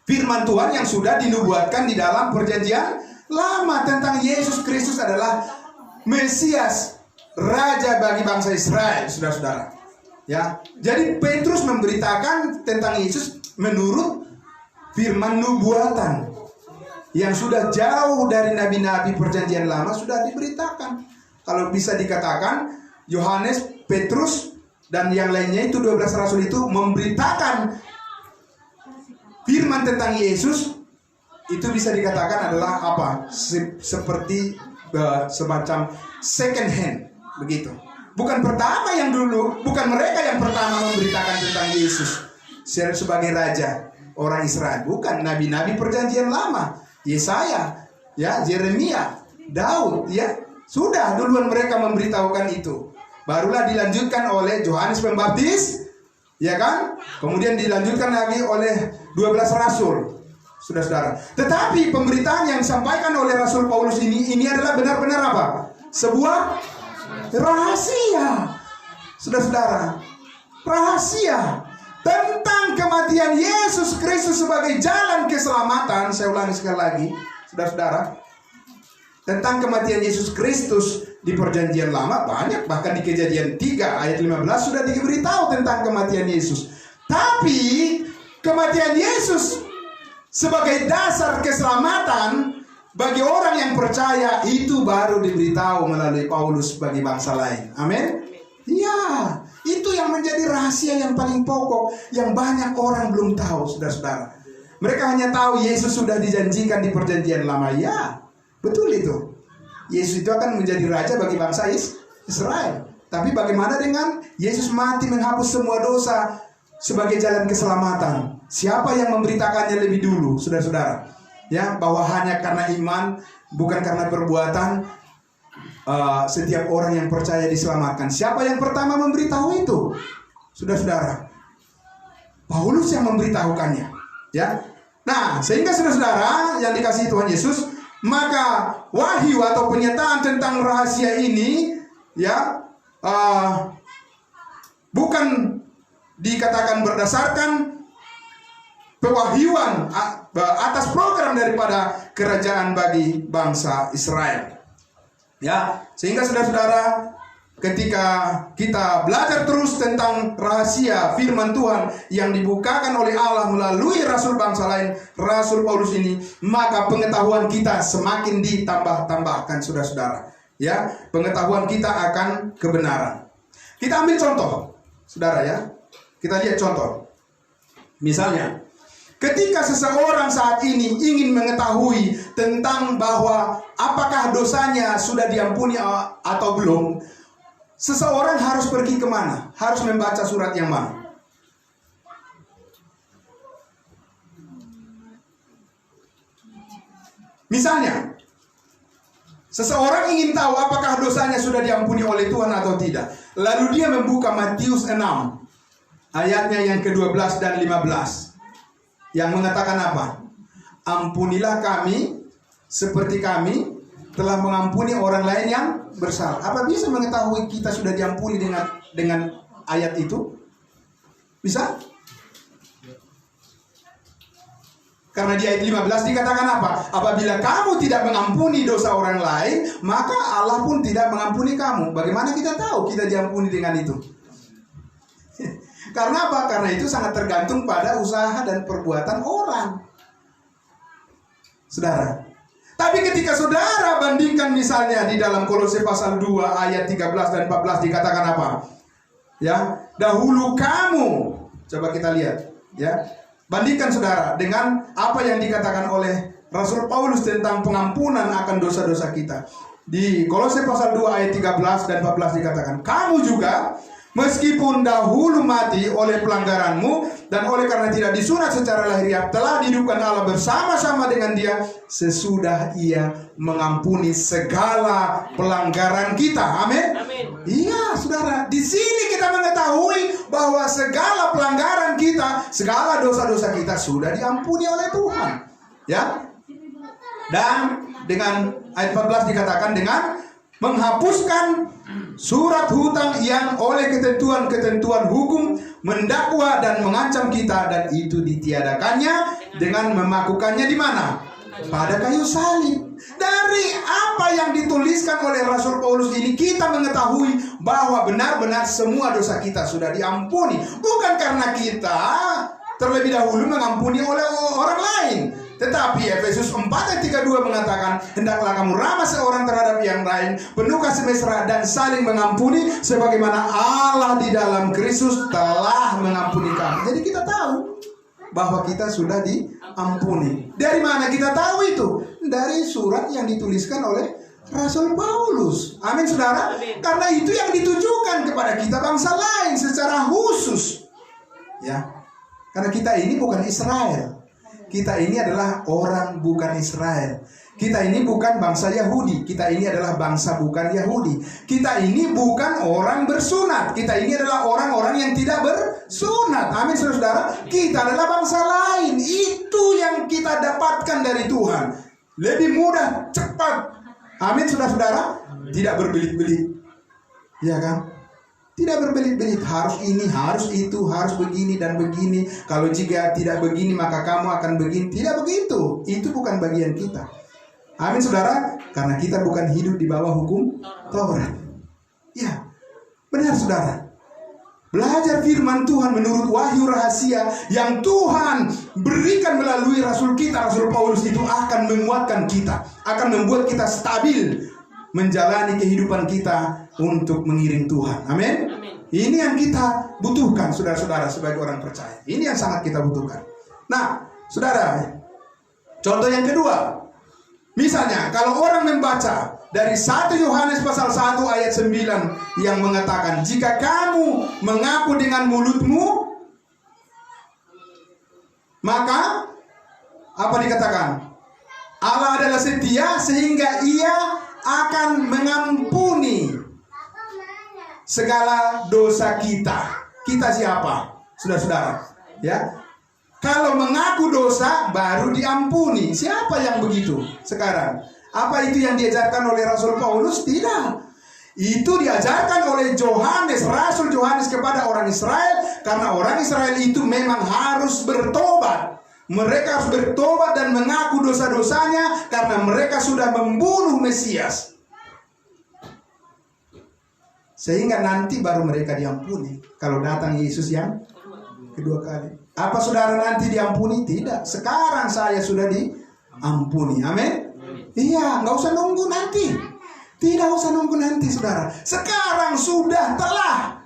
Firman Tuhan yang sudah dinubuatkan di dalam perjanjian lama tentang Yesus Kristus adalah Mesias, Raja bagi bangsa Israel, saudara-saudara. Ya, jadi Petrus memberitakan tentang Yesus menurut firman nubuatan yang sudah jauh dari nabi-nabi perjanjian lama sudah diberitakan. Kalau bisa dikatakan Yohanes, Petrus, dan yang lainnya itu 12 rasul itu memberitakan firman tentang Yesus, itu bisa dikatakan adalah apa? Seperti semacam second hand, begitu. Bukan pertama yang dulu, bukan mereka yang pertama memberitakan tentang Yesus sebagai raja orang Israel, bukan nabi-nabi perjanjian lama, Yesaya, ya, Yeremia, Daud, ya, sudah duluan mereka memberitahukan itu. Barulah dilanjutkan oleh Yohanes Pembaptis, ya kan? Kemudian dilanjutkan lagi oleh 12 rasul, saudara-saudara. Tetapi pemberitaan yang disampaikan oleh Rasul Paulus ini adalah benar-benar apa? Sebuah rahasia, saudara-saudara. Rahasia tentang kematian Yesus Kristus sebagai jalan keselamatan. Saya ulangi sekali lagi, saudara-saudara. Tentang kematian Yesus Kristus di perjanjian lama banyak, bahkan di Kejadian 3 ayat 15 sudah diberitahu tentang kematian Yesus. Tapi kematian Yesus sebagai dasar keselamatan bagi orang yang percaya itu baru diberitahu melalui Paulus bagi bangsa lain. Amin. Ya, itu yang menjadi rahasia yang paling pokok yang banyak orang belum tahu, saudara-saudara. Mereka hanya tahu Yesus sudah dijanjikan di perjanjian lama. Ya, betul itu. Yesus itu akan menjadi raja bagi bangsa Israel. Tapi bagaimana dengan Yesus mati menghapus semua dosa sebagai jalan keselamatan? Siapa yang memberitakannya lebih dulu, saudara-saudara? Ya, bahwa hanya karena iman, bukan karena perbuatan, setiap orang yang percaya diselamatkan. Siapa yang pertama memberitahu itu? Saudara-saudara, Paulus yang memberitahukannya. Ya, nah sehingga saudara-saudara yang dikasihi Tuhan Yesus, maka wahyu atau penyataan tentang rahasia ini, ya, bukan dikatakan berdasarkan pewahyuan atas program daripada kerajaan bagi bangsa Israel. Ya, sehingga saudara-saudara, ketika kita belajar terus tentang rahasia firman Tuhan yang dibukakan oleh Allah melalui rasul bangsa lain, Rasul Paulus ini, maka pengetahuan kita semakin ditambah-tambahkan, saudara-saudara. Ya, pengetahuan kita akan kebenaran. Kita ambil contoh, saudara, ya. Kita lihat contoh. Misalnya, ketika seseorang saat ini ingin mengetahui tentang bahwa apakah dosanya sudah diampuni atau belum, seseorang harus pergi kemana? Harus membaca surat yang mana? Misalnya, seseorang ingin tahu apakah dosanya sudah diampuni oleh Tuhan atau tidak. Lalu dia membuka Matius 6, ayatnya yang ke-12 dan 15. Yang mengatakan apa? Ampunilah kami seperti kami telah mengampuni orang lain yang bersalah. Apa bisa mengetahui kita sudah diampuni dengan ayat itu? Bisa? Karena di ayat 15 dikatakan apa? Apabila kamu tidak mengampuni dosa orang lain, maka Allah pun tidak mengampuni kamu. Bagaimana kita tahu kita diampuni dengan itu? Karena apa? Karena itu sangat tergantung pada usaha dan perbuatan orang, saudara. Tapi ketika saudara bandingkan misalnya di dalam Kolose pasal 2 ayat 13 dan 14 dikatakan apa? Ya, dahulu kamu, coba kita lihat, ya. Bandingkan saudara dengan apa yang dikatakan oleh Rasul Paulus tentang pengampunan akan dosa-dosa kita. Di Kolose pasal 2 ayat 13 dan 14 dikatakan, kamu juga meskipun dahulu mati oleh pelanggaranmu dan oleh karena tidak disunat secara lahiriah, telah dihidupkan Allah bersama-sama dengan Dia sesudah Ia mengampuni segala pelanggaran kita. Amin. Iya, saudara. Di sini kita mengetahui bahwa segala pelanggaran kita, segala dosa-dosa kita sudah diampuni oleh Tuhan. Ya. Dan dengan ayat 14 dikatakan dengan menghapuskan surat hutang yang oleh ketentuan-ketentuan hukum mendakwa dan mengancam kita, dan itu ditiadakannya dengan memakukannya di mana? Pada kayu salib. Dari apa yang dituliskan oleh Rasul Paulus ini, kita mengetahui bahwa benar-benar semua dosa kita sudah diampuni. Bukan karena kita terlebih dahulu mengampuni oleh orang lain, tetapi Efesus 4 ayat 32 mengatakan, hendaklah kamu ramah seorang terhadap yang lain, penuh kasih mesra dan saling mengampuni, sebagaimana Allah di dalam Kristus telah mengampuni kamu. Jadi kita tahu bahwa kita sudah diampuni. Dari mana kita tahu itu? Dari surat yang dituliskan oleh Rasul Paulus. Amin, saudara. Karena itu yang ditujukan kepada kita bangsa lain secara khusus. Ya, karena kita ini bukan Israel. Kita ini adalah orang bukan Israel. Kita ini bukan bangsa Yahudi. Kita ini adalah bangsa bukan Yahudi. Kita ini bukan orang bersunat. Kita ini adalah orang-orang yang tidak bersunat. Amin, saudara. Kita adalah bangsa lain. Itu yang kita dapatkan dari Tuhan. Lebih mudah, cepat. Amin, saudara. Tidak berbelit-belit. Ya kan? Tidak berbelit-belit, harus ini, harus itu, harus begini dan begini. Kalau jika tidak begini maka kamu akan begini. Tidak begitu. Itu bukan bagian kita. Amin, saudara. Karena kita bukan hidup di bawah hukum Taurat. Ya, benar, saudara. Belajar firman Tuhan menurut wahyu rahasia yang Tuhan berikan melalui Rasul kita, Rasul Paulus, itu akan menguatkan kita, akan membuat kita stabil menjalani kehidupan kita untuk mengiring Tuhan. Amin. Ini yang kita butuhkan, saudara-saudara, sebagai orang percaya. Ini yang sangat kita butuhkan. Nah, saudara, contoh yang kedua, misalnya kalau orang membaca dari 1 Yohanes pasal 1 ayat 9 yang mengatakan, jika kamu mengaku dengan mulutmu, maka apa dikatakan? Allah adalah setia sehingga Ia akan mengampuni segala dosa kita. Kita siapa? Saudara-saudara, ya. Kalau mengaku dosa baru diampuni. Siapa yang begitu sekarang? Apa itu yang diajarkan oleh Rasul Paulus? Tidak. Itu diajarkan oleh Yohanes, Rasul Yohanes kepada orang Israel, karena orang Israel itu memang harus bertobat. Mereka harus bertobat dan mengaku dosa-dosanya karena mereka sudah membunuh Mesias. Sehingga nanti baru mereka diampuni kalau datang Yesus yang kedua kali. Apa saudara nanti diampuni? Tidak. Sekarang saya sudah diampuni. Amin. Iya, nggak usah nunggu nanti. Tidak usah nunggu nanti, saudara. Sekarang sudah telah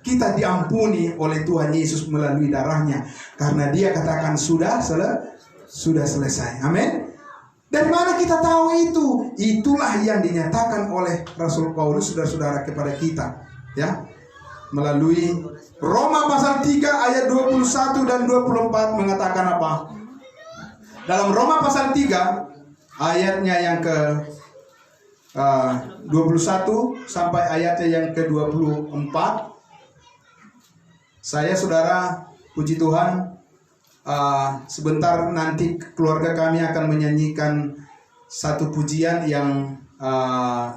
kita diampuni oleh Tuhan Yesus melalui darahnya, karena Dia katakan sudah selesai. Amin. Dari mana kita tahu itu? Itulah yang dinyatakan oleh Rasul Paulus, saudara-saudara, kepada kita, ya, melalui Roma pasal 3 ayat 21 dan 24 mengatakan apa? Dalam Roma pasal 3 ayatnya yang ke 21 sampai ayatnya yang ke 24. Saya, saudara, puji Tuhan, sebentar nanti keluarga kami akan menyanyikan satu pujian yang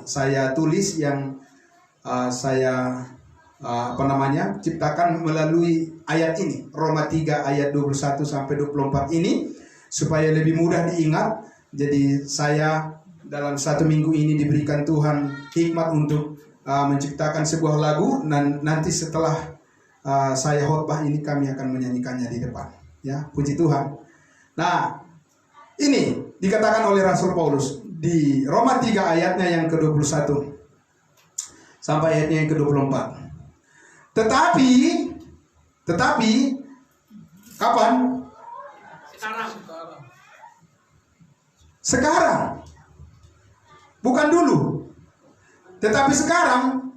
saya tulis, yang saya ciptakan melalui ayat ini, Roma 3 ayat 21 sampai 24 ini, supaya lebih mudah diingat. Jadi saya dalam 1 minggu ini diberikan Tuhan hikmat untuk menciptakan sebuah lagu, dan nanti setelah saya khotbah ini kami akan menyanyikannya di depan. Ya, puji Tuhan. Nah, ini dikatakan oleh Rasul Paulus di Roma 3 ayatnya yang ke-21 sampai ayatnya yang ke-24. Tetapi kapan? Sekarang. Bukan dulu. Tetapi sekarang,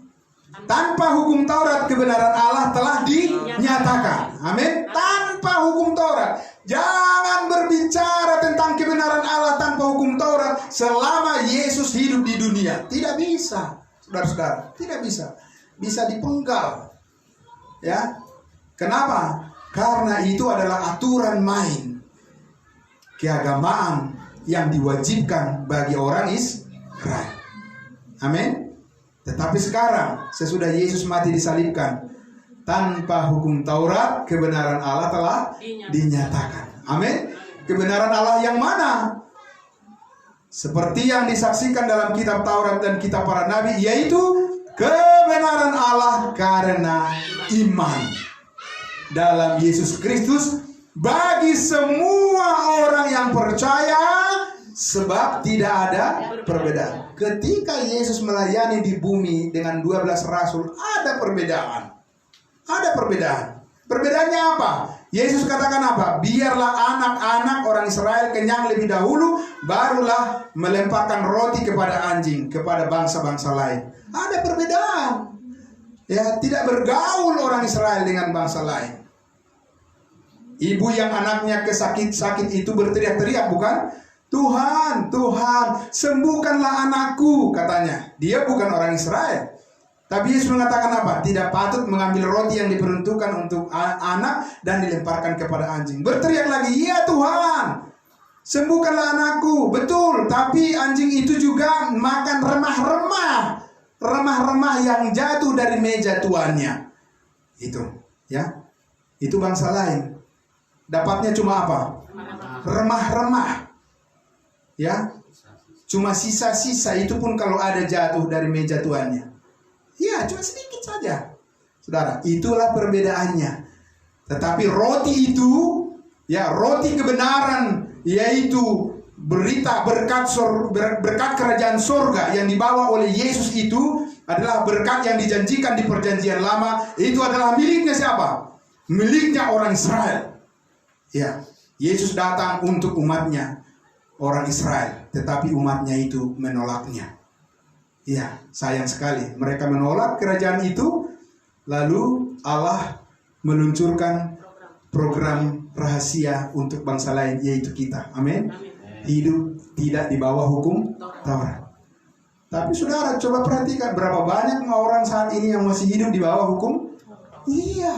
tanpa hukum Taurat, kebenaran Allah telah dinyatakan. Amin. Tanpa hukum Taurat. Jangan berbicara tentang kebenaran Allah tanpa hukum Taurat selama Yesus hidup di dunia. Tidak bisa, saudara-saudara. Tidak bisa. Bisa dipenggal. Ya. Kenapa? Karena itu adalah aturan main keagamaan yang diwajibkan bagi orang Israel. Amin. Tetapi sekarang sesudah Yesus mati disalibkan, tanpa hukum Taurat, kebenaran Allah telah dinyatakan. Amin. Kebenaran Allah yang mana? Seperti yang disaksikan dalam kitab Taurat dan kitab para nabi, yaitu kebenaran Allah karena iman dalam Yesus Kristus bagi semua orang yang percaya, sebab tidak ada perbedaan. Ketika Yesus melayani di bumi dengan 12 rasul, ada perbedaan. Ada perbedaan. Perbedaannya apa? Yesus katakan apa? Biarlah anak-anak orang Israel kenyang lebih dahulu, barulah melemparkan roti kepada anjing, kepada bangsa-bangsa lain. Ada perbedaan. Ya, tidak bergaul orang Israel dengan bangsa lain. Ibu yang anaknya sakit itu berteriak-teriak, bukan? Tuhan, Tuhan, sembuhkanlah anakku, katanya. Dia bukan orang Israel. Tapi Yesus mengatakan apa? Tidak patut mengambil roti yang diperuntukkan untuk anak dan dilemparkan kepada anjing. Berteriak lagi, ya Tuhan, sembuhkanlah anakku. Betul, tapi anjing itu juga makan remah-remah. Remah-remah yang jatuh dari meja tuannya. Itu, ya. Itu bangsa lain. Dapatnya cuma apa? Remah-remah. Ya. Cuma sisa-sisa, itu pun kalau ada jatuh dari meja tuannya. Ya, cuma sedikit saja. Saudara, itulah perbedaannya. Tetapi roti itu, ya, roti kebenaran, yaitu berita berkat kerajaan surga yang dibawa oleh Yesus itu adalah berkat yang dijanjikan di perjanjian lama. Itu adalah miliknya siapa? Miliknya orang Israel. Ya, Yesus datang untuk umatnya, orang Israel, tetapi umatnya itu menolaknya. Ya, sayang sekali. Mereka menolak kerajaan itu, lalu Allah meluncurkan program rahasia untuk bangsa lain, yaitu kita. Amin. Hidup tidak di bawah hukum Taurat. Tapi saudara, coba perhatikan berapa banyak orang saat ini yang masih hidup di bawah hukum? Iya.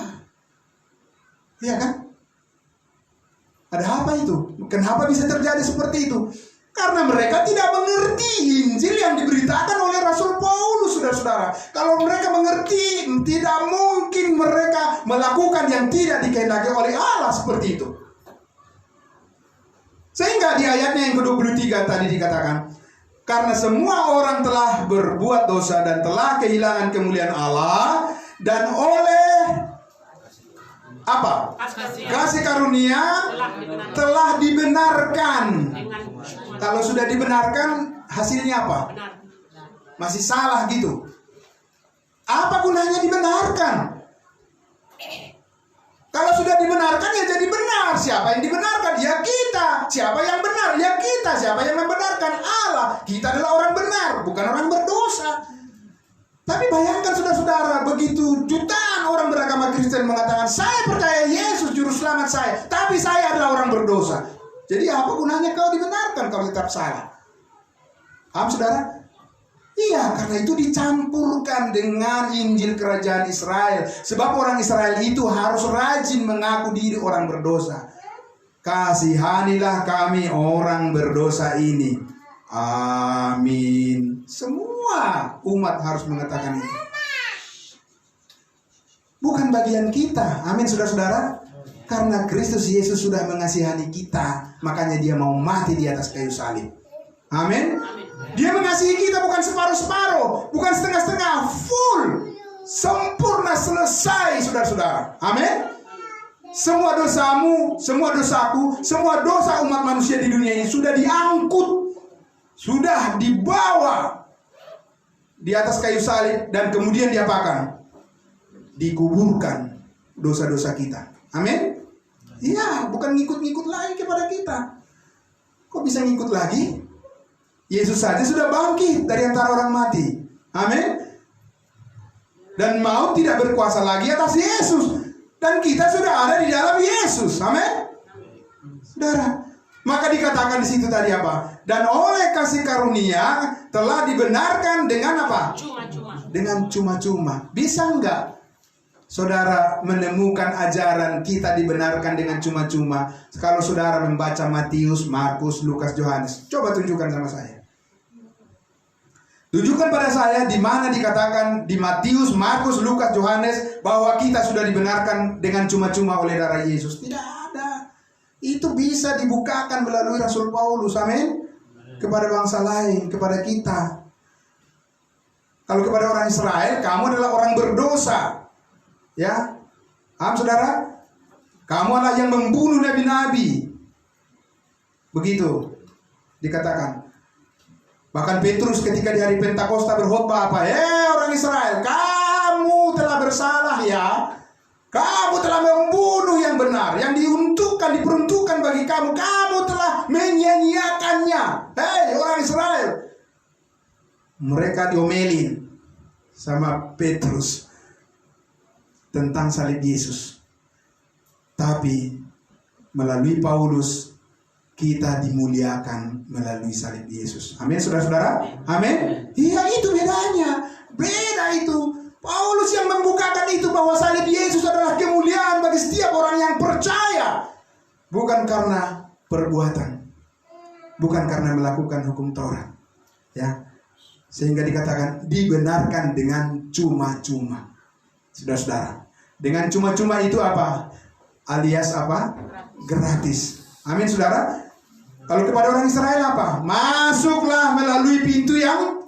Iya kan? Ada apa itu? Kenapa bisa terjadi seperti itu? Karena mereka tidak mengerti Injil yang diberitakan oleh Rasul Paulus, saudara-saudara. Kalau mereka mengerti, tidak mungkin mereka melakukan yang tidak dikehendaki oleh Allah seperti itu. Sehingga di ayatnya yang ke-23 tadi dikatakan, karena semua orang telah berbuat dosa dan telah kehilangan kemuliaan Allah, dan oleh apa? Kasih karunia telah dibenarkan. Kalau sudah dibenarkan, hasilnya apa? Masih salah gitu. Apa gunanya dibenarkan? Kalau sudah dibenarkan, ya jadi benar. Siapa yang dibenarkan? Ya kita. Siapa yang benar? Ya kita. Siapa yang membenarkan? Allah. Kita adalah orang benar, bukan orang berdosa. Tapi bayangkan saudara-saudara, begitu jutaan orang beragama Kristen mengatakan, saya percaya Yesus juru selamat saya, tapi saya adalah orang berdosa. Jadi apa gunanya kau dibenarkan kalau tetap salah? Paham saudara? Iya, karena itu dicampurkan dengan Injil kerajaan Israel. Sebab orang Israel itu harus rajin mengaku diri orang berdosa. Kasihanilah kami orang berdosa ini. Amin. Semua umat harus mengatakan itu. Bukan bagian kita. Amin saudara-saudara. Karena Kristus Yesus sudah mengasihani kita, makanya dia mau mati di atas kayu salib. Amin. Dia mengasihi kita bukan separuh-separuh, bukan setengah-setengah, full, sempurna, selesai, saudara-saudara. Amin. Semua dosamu, semua dosaku, semua dosa umat manusia di dunia ini sudah diangkut, sudah dibawa di atas kayu salib, dan kemudian diapakan? Dikuburkan dosa-dosa kita. Amin. Iya, bukan ngikut-ngikut lagi kepada kita. Kok bisa ngikut lagi? Yesus saja sudah bangkit dari antara orang mati. Amin. Dan maut tidak berkuasa lagi atas Yesus. Dan kita sudah ada di dalam Yesus. Amin. Saudara, maka dikatakan di situ tadi apa? Dan oleh kasih karunia telah dibenarkan dengan apa? Cuma-cuma. Dengan cuma-cuma. Bisa enggak saudara menemukan ajaran kita dibenarkan dengan cuma-cuma? Kalau saudara membaca Matius, Markus, Lukas, Yohanes, coba tunjukkan sama saya. Tunjukkan pada saya di mana dikatakan di Matius, Markus, Lukas, Yohanes bahwa kita sudah dibenarkan dengan cuma-cuma oleh darah Yesus. Tidak ada. Itu bisa dibukakan melalui Rasul Paulus, amin, kepada bangsa lain, kepada kita. Kalau kepada orang Israel, kamu adalah orang berdosa, ya, saudara, kamu adalah yang membunuh nabi-nabi. Begitu dikatakan. Bahkan Petrus ketika di hari Pentakosta berkhotbah apa? Orang Israel, kamu telah bersalah ya. Kamu telah membunuh yang benar, yang diperuntukkan bagi kamu. Kamu telah menyia-nyiakannya. Orang Israel. Mereka diomelin sama Petrus tentang salib Yesus. Tapi melalui Paulus kita dimuliakan melalui salib Yesus. Amin, saudara-saudara. Amin. Iya, itu bedanya. Beda itu. Paulus yang membukakan itu bahwa salib Yesus adalah kemuliaan bagi setiap orang yang percaya. Bukan karena perbuatan. Bukan karena melakukan hukum Taurat. Ya. Sehingga dikatakan dibenarkan dengan cuma-cuma. Saudara-saudara. Dengan cuma-cuma itu apa? Alias apa? Gratis. Amin, saudara. Kalau kepada orang Israel apa? Masuklah melalui pintu yang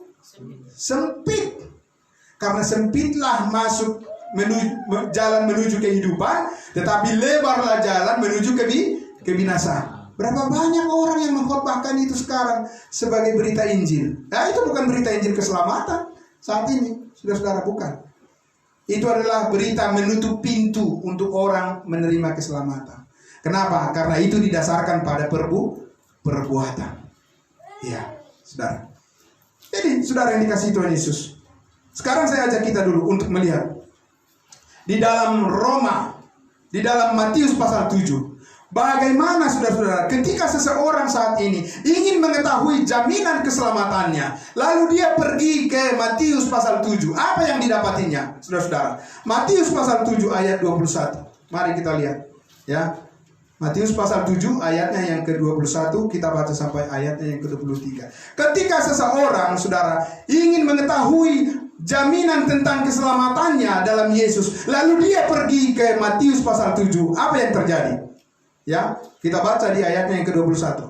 sempit. Karena sempitlah masuk jalan menuju kehidupan, tetapi lebarlah jalan menuju kebinasaan. Berapa banyak orang yang mengkhotbahkan itu sekarang sebagai berita Injil. Nah, itu bukan berita Injil keselamatan saat ini, saudara-saudara, bukan. Itu adalah berita menutup pintu untuk orang menerima keselamatan. Kenapa? Karena itu didasarkan pada perbuatan. Ya, saudara. Jadi, saudara yang dikasihi Tuhan Yesus, sekarang saya ajak kita dulu untuk melihat di dalam Roma, di dalam Matius pasal 7. Bagaimana saudara-saudara ketika seseorang saat ini ingin mengetahui jaminan keselamatannya, lalu dia pergi ke Matius pasal 7. Apa yang didapatinya, saudara-saudara? Matius pasal 7 ayat 21. Mari kita lihat, ya. Matius pasal 7 ayatnya yang ke-21, kita baca sampai ayatnya yang ke-23. Ketika seseorang, saudara, ingin mengetahui jaminan tentang keselamatannya dalam Yesus, lalu dia pergi ke Matius pasal 7, apa yang terjadi? Ya, kita baca di ayatnya yang ke-21.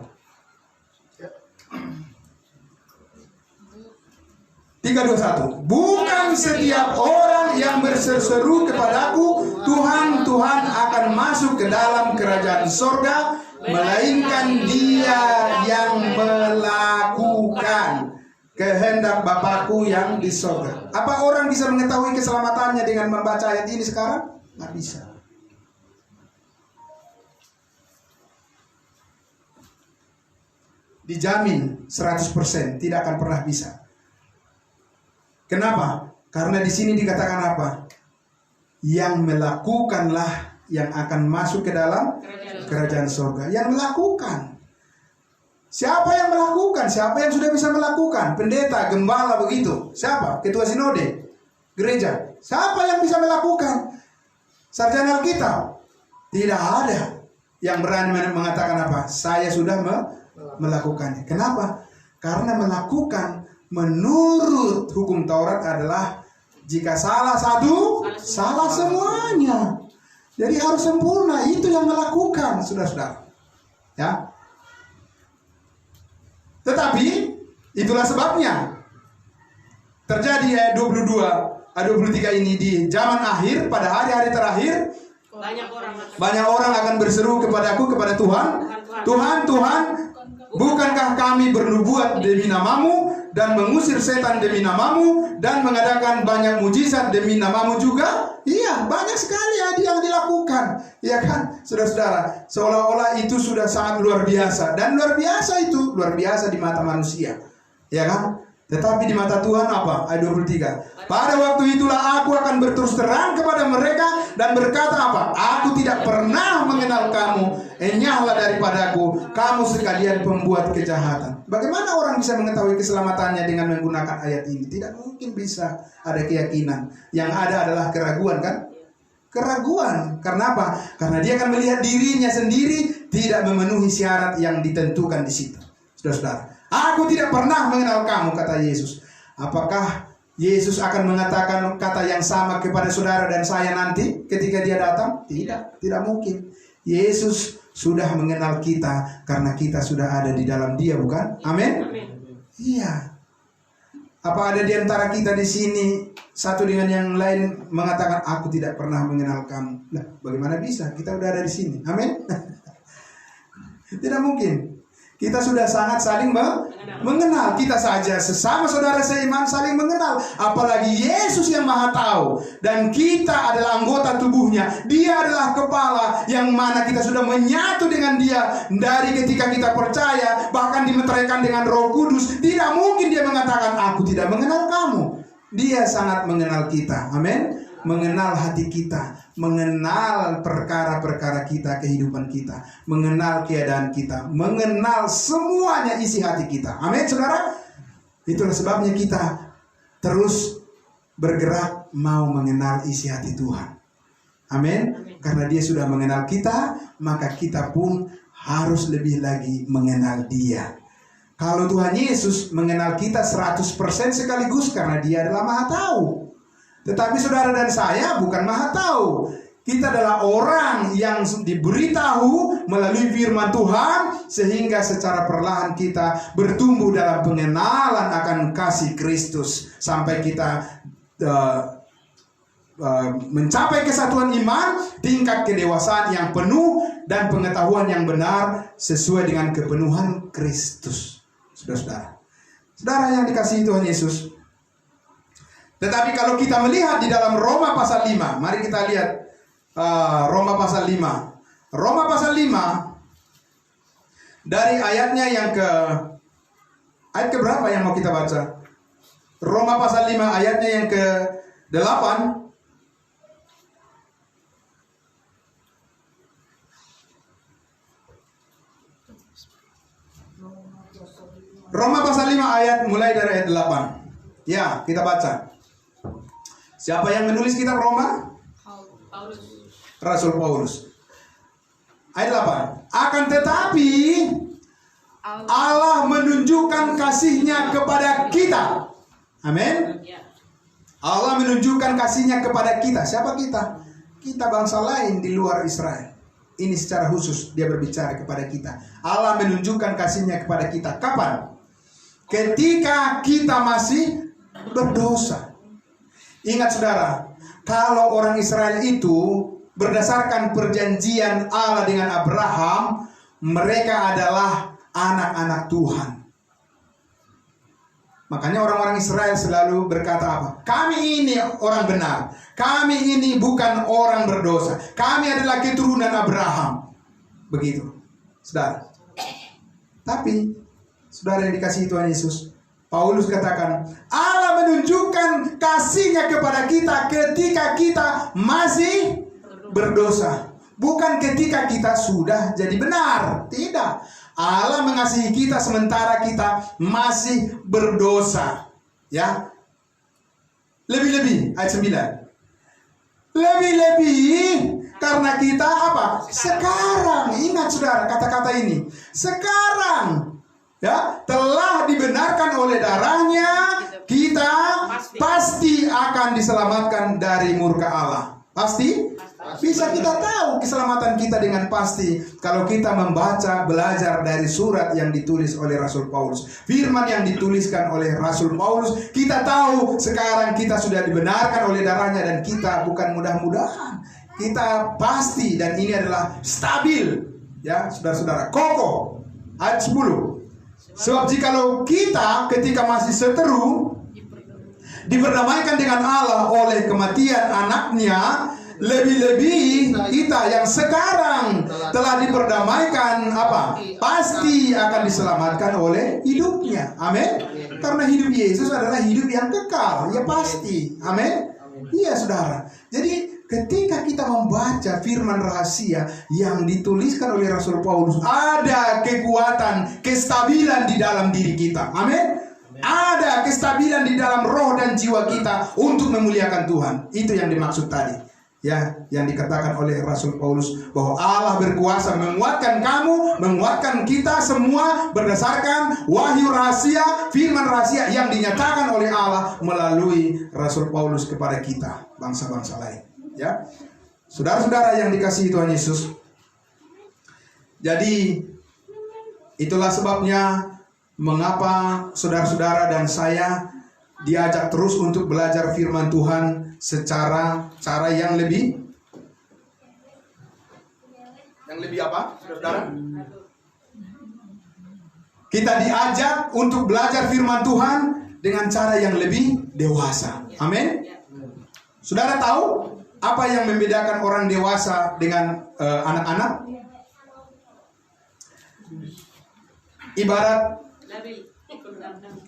3:21. Bukan setiap orang yang berseru kepadaku, Tuhan, Tuhan, akan masuk ke dalam kerajaan sorga, melainkan dia yang melakukan kehendak Bapakku yang di sorga. Apa orang bisa mengetahui keselamatannya dengan membaca ayat ini sekarang? Nggak bisa. Dijamin 100% tidak akan pernah bisa. Kenapa? Karena di sini dikatakan apa? Yang melakukanlah yang akan masuk ke dalam kerajaan surga. Yang melakukan. Siapa yang melakukan? Siapa yang sudah bisa melakukan? Pendeta, gembala, begitu. Siapa? Ketua sinode, gereja. Siapa yang bisa melakukan? Sarjana Alkitab. Tidak ada yang berani mengatakan apa? Saya sudah melakukannya. Kenapa? Karena melakukan menurut hukum Taurat adalah jika salah satu, salah semuanya. Jadi harus sempurna. Itu yang melakukan, saudara-saudara. Ya. Tetapi itulah sebabnya terjadi ayat 22, ayat 23 ini di zaman akhir, pada hari-hari terakhir. Banyak orang akan berseru kepadaku, kepada Tuhan, Tuhan, Tuhan, bukankah kami bernubuat demi namamu dan mengusir setan demi namamu dan mengadakan banyak mujizat demi namamu juga? Iya, banyak sekali yang dilakukan. Iya kan, saudara-saudara, seolah-olah itu sudah sangat luar biasa. Dan luar biasa itu, luar biasa di mata manusia. Iya kan? Tetapi di mata Tuhan apa? Ayat 23. Pada waktu itulah aku akan berterus terang kepada mereka dan berkata apa? Aku tidak pernah mengenal kamu. Enyahlah daripadaku, kamu sekalian pembuat kejahatan. Bagaimana orang bisa mengetahui keselamatannya dengan menggunakan ayat ini? Tidak mungkin bisa ada keyakinan. Yang ada adalah keraguan, kan? Keraguan. Karena apa? Karena dia akan melihat dirinya sendiri tidak memenuhi syarat yang ditentukan di situ. Saudara-saudara, aku tidak pernah mengenal kamu, kata Yesus. Apakah Yesus akan mengatakan kata yang sama kepada saudara dan saya nanti ketika dia datang? Tidak, tidak mungkin. Yesus sudah mengenal kita karena kita sudah ada di dalam dia, bukan? Amin? Iya. Apa ada di antara kita di sini satu dengan yang lain mengatakan aku tidak pernah mengenal kamu? Nah, bagaimana bisa? Kita udah ada di sini. Amin. Tidak mungkin. Kita sudah sangat saling mengenal. Kita saja sesama saudara seiman saling mengenal. Apalagi Yesus yang Maha Tahu. Dan kita adalah anggota tubuhnya. Dia adalah kepala yang mana kita sudah menyatu dengan dia. Dari ketika kita percaya, bahkan dimeteraikan dengan Roh Kudus. Tidak mungkin dia mengatakan, aku tidak mengenal kamu. Dia sangat mengenal kita. Amin. Mengenal hati kita, mengenal perkara-perkara kita, kehidupan kita, mengenal keadaan kita, mengenal semuanya isi hati kita. Amin, saudara. Itulah sebabnya kita terus bergerak mau mengenal isi hati Tuhan. Amin. Karena dia sudah mengenal kita, maka kita pun harus lebih lagi mengenal dia. Kalau Tuhan Yesus mengenal kita 100% sekaligus karena dia adalah Maha Tahu. Tetapi saudara dan saya bukan Maha Tahu. Kita adalah orang yang diberitahu melalui firman Tuhan, sehingga secara perlahan kita bertumbuh dalam pengenalan akan kasih Kristus sampai kita mencapai kesatuan iman, tingkat kedewasaan yang penuh dan pengetahuan yang benar sesuai dengan kepenuhan Kristus. Saudara-saudara, saudara yang dikasihi Tuhan Yesus. Tetapi kalau kita melihat di dalam Roma pasal 5, mari kita lihat Roma pasal 5. Roma pasal 5 dari ayatnya yang ayat ke berapa yang mau kita baca? Roma pasal 5 ayatnya yang ke 8. Roma pasal 5 ayat mulai dari ayat 8. Ya, kita baca. Siapa yang menulis kitab Roma? Paulus. Rasul Paulus. Ayat 8. Akan tetapi Allah menunjukkan kasih-Nya kepada kita. Amin. Allah menunjukkan kasih-Nya kepada kita. Siapa kita? Kita bangsa lain di luar Israel. Ini secara khusus dia berbicara kepada kita. Allah menunjukkan kasih-Nya kepada kita. Kapan? Ketika kita masih berdosa. Ingat saudara, kalau orang Israel itu berdasarkan perjanjian Allah dengan Abraham, mereka adalah anak-anak Tuhan. Makanya orang-orang Israel selalu berkata apa? Kami ini orang benar. Kami ini bukan orang berdosa. Kami adalah keturunan Abraham. Begitu, saudara. Tapi, saudara yang dikasihi Tuhan Yesus, Paulus katakan, Allah menunjukkan kasih-Nya kepada kita ketika kita masih berdosa. Bukan ketika kita sudah jadi benar. Tidak. Allah mengasihi kita sementara kita masih berdosa. Ya. Lebih-lebih, ayat 9. Lebih-lebih karena kita apa? Sekarang. Ingat saudara kata-kata ini. Sekarang. Ya, telah dibenarkan oleh darahnya, kita pasti akan diselamatkan dari murka Allah. Pasti? Bisa kita tahu keselamatan kita dengan pasti kalau kita membaca, belajar dari surat yang ditulis oleh Rasul Paulus. Firman yang dituliskan oleh Rasul Paulus, kita tahu sekarang kita sudah dibenarkan oleh darahnya dan kita bukan mudah-mudahan. Kita pasti dan ini adalah stabil. Ya, saudara-saudara, kokoh. Ayat 10. Sebab jikalau kita ketika masih seteru diperdamaikan dengan Allah oleh kematian anaknya, lebih-lebih kita yang sekarang telah diperdamaikan apa? Pasti akan diselamatkan oleh hidupnya. Amin. Karena hidup Yesus adalah hidup yang kekal. Ya pasti. Amin. Iya saudara. Jadi ketika kita membaca firman rahasia yang dituliskan oleh Rasul Paulus, ada kekuatan, kestabilan di dalam diri kita. Amin. Ada kestabilan di dalam roh dan jiwa kita untuk memuliakan Tuhan. Itu yang dimaksud tadi. Ya, yang dikatakan oleh Rasul Paulus bahwa Allah berkuasa menguatkan kamu, menguatkan kita semua berdasarkan wahyu rahasia, firman rahasia yang dinyatakan oleh Allah melalui Rasul Paulus kepada kita, bangsa-bangsa lain. Ya, saudara-saudara yang dikasihi Tuhan Yesus. Jadi itulah sebabnya mengapa saudara-saudara dan saya diajak terus untuk belajar firman Tuhan secara cara yang lebih apa, saudara? Kita diajak untuk belajar firman Tuhan dengan cara yang lebih dewasa. Amin. Saudara tahu apa yang membedakan orang dewasa dengan anak-anak?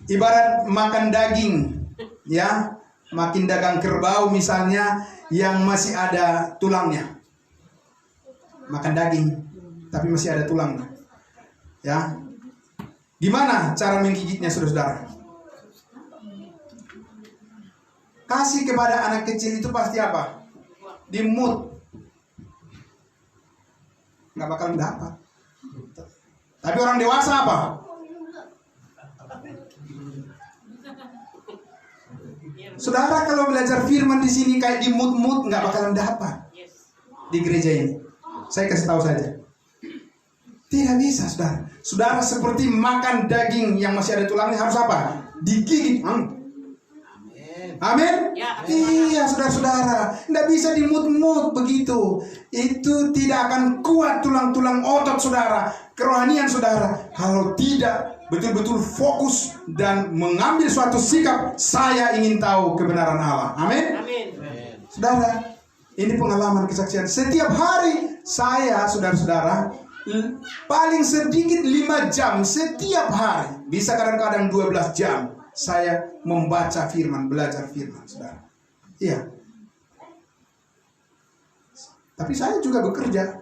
Ibarat makan daging, ya, makin dagang kerbau misalnya yang masih ada tulangnya. Makan daging tapi masih ada tulangnya. Ya. Gimana cara menggigitnya, saudara-saudara? Kasih kepada anak kecil itu pasti apa? Dimut. Nggak bakal dapat. Tapi orang dewasa apa? Saudara kalau belajar firman di sini kayak dimut-mut nggak bakalan dapat di gereja ini. Saya kasih tahu saja. Tidak bisa, saudara. Saudara seperti makan daging yang masih ada tulangnya harus apa? Digigit. Amin. Ya, iya, saudara-saudara. Tidak bisa dimut-mut begitu. Itu tidak akan kuat tulang-tulang otot saudara, kerohanian saudara, kalau tidak betul-betul fokus dan mengambil suatu sikap, saya ingin tahu kebenaran Allah. Amin. Amin. Saudara, ini pengalaman kesaksian. Setiap hari saya, saudara-saudara, paling sedikit 5 jam setiap hari, bisa kadang-kadang 12 jam saya membaca firman, belajar firman, saudara. Iya. Tapi saya juga bekerja.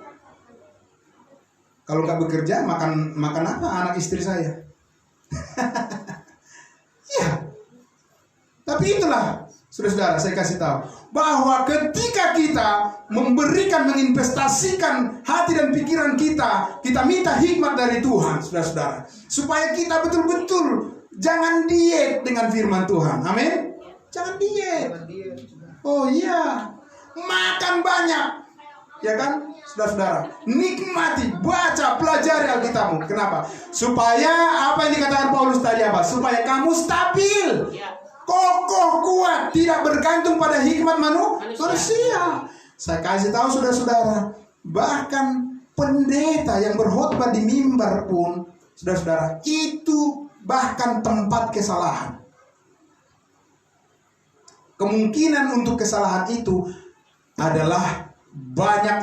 Kalau nggak bekerja, makan apa anak istri saya? Iya. Tapi itulah, saudara-saudara, saya kasih tahu bahwa ketika kita memberikan, menginvestasikan hati dan pikiran kita, kita minta hikmat dari Tuhan, saudara-saudara, supaya kita betul-betul jangan diet dengan firman Tuhan. Amin. Jangan diet. Oh iya, makan banyak, ya kan, saudara-saudara. Nikmati, baca, pelajari Alkitabmu. Kenapa? Supaya apa yang dikatakan Paulus tadi apa? Supaya kamu stabil, kokoh, kuat, tidak bergantung pada hikmat manusia. Saya kasih tahu saudara-saudara, bahkan pendeta yang berkhotbah di mimbar pun, saudara-saudara, itu bahkan tempat kesalahan. Kemungkinan untuk kesalahan itu adalah